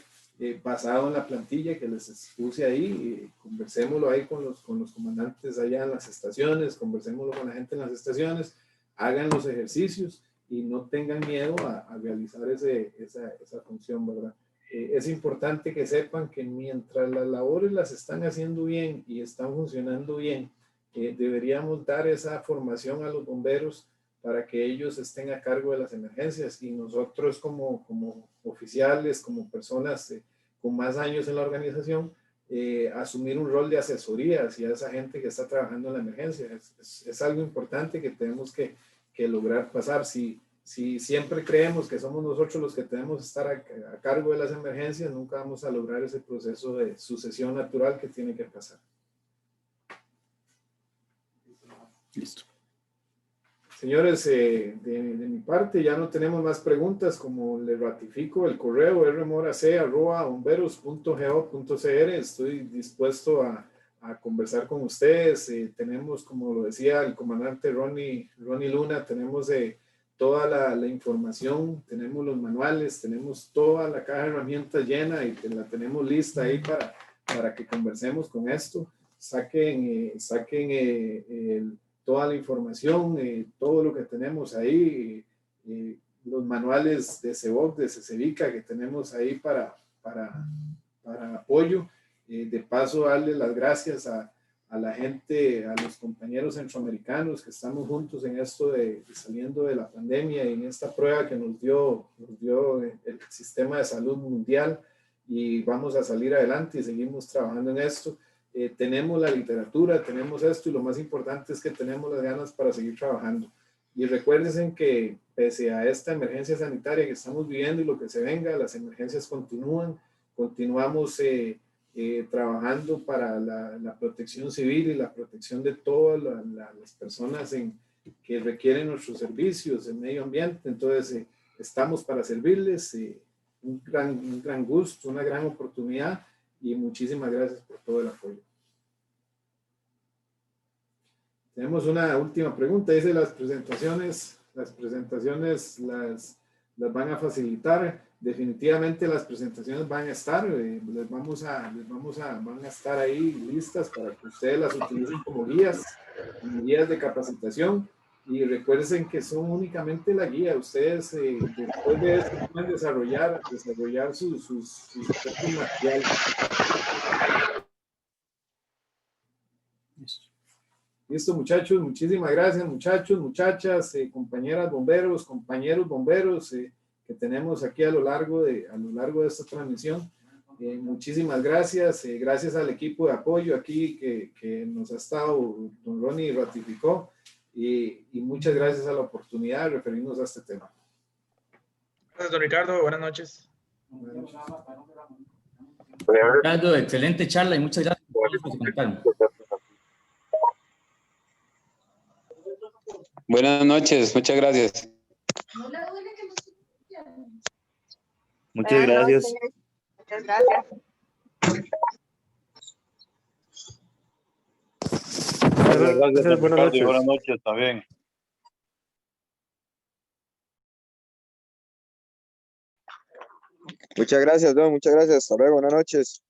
basado en la plantilla que les expuse ahí. Conversémoslo ahí con los comandantes allá en las estaciones, conversémoslo con la gente en las estaciones, hagan los ejercicios y no tengan miedo a realizar esa función, ¿verdad? Es importante que sepan que mientras las labores las están haciendo bien y están funcionando bien, deberíamos dar esa formación a los bomberos para que ellos estén a cargo de las emergencias, y nosotros como oficiales, como personas con más años en la organización, asumir un rol de asesoría hacia esa gente que está trabajando en la emergencia. Es algo importante que tenemos que lograr pasar. Si siempre creemos que somos nosotros los que tenemos que estar a cargo de las emergencias, nunca vamos a lograr ese proceso de sucesión natural que tiene que pasar. Listo. Señores, de mi parte ya no tenemos más preguntas. Como les ratifico, el correo rmorac@bomberos.go.cr. Estoy dispuesto a conversar con ustedes. Tenemos, como lo decía el comandante Ronnie Luna, tenemos toda la información, tenemos los manuales, tenemos toda la caja de herramientas llena y la tenemos lista ahí para que conversemos con esto. Saquen toda la información, todo lo que tenemos ahí, los manuales de CEVOC, de CECEVICA que tenemos ahí para apoyo. De paso, darle las gracias a la gente, a los compañeros centroamericanos que estamos juntos en esto de saliendo de la pandemia y en esta prueba que nos dio el sistema de salud mundial, y vamos a salir adelante y seguimos trabajando en esto. Tenemos la literatura, tenemos esto, y lo más importante es que tenemos las ganas para seguir trabajando. Y recuérdense que pese a esta emergencia sanitaria que estamos viviendo y lo que se venga, las emergencias continuamos trabajando para la protección civil y la protección de todas las personas que requieren nuestros servicios, el medio ambiente. Entonces estamos para servirles. Un gran gusto, una gran oportunidad, y muchísimas gracias por todo el apoyo. Tenemos una última pregunta. Dice: las presentaciones las van a facilitar. Definitivamente las presentaciones van a estar, van a estar ahí listas para que ustedes las utilicen como guías de capacitación. Y recuerden que son únicamente la guía. Ustedes después de esto pueden desarrollar sus propios materiales. Listo, muchachos. Muchísimas gracias, muchachos, muchachas, compañeras bomberos, compañeros bomberos que tenemos aquí a lo largo de esta transmisión. Muchísimas gracias. Gracias al equipo de apoyo aquí que nos ha estado, don Ronnie ratificó. Y muchas gracias a la oportunidad de referirnos a este tema. Gracias, don Ricardo. Buenas noches. Buenas noches. Ricardo, excelente charla y muchas gracias por se conectaron. Buenas noches, muchas gracias. Muchas gracias. Muchas gracias. Gracias, buenas noches. Buenas noches, está bien. Muchas gracias, don. Muchas gracias. Hasta luego. Buenas noches.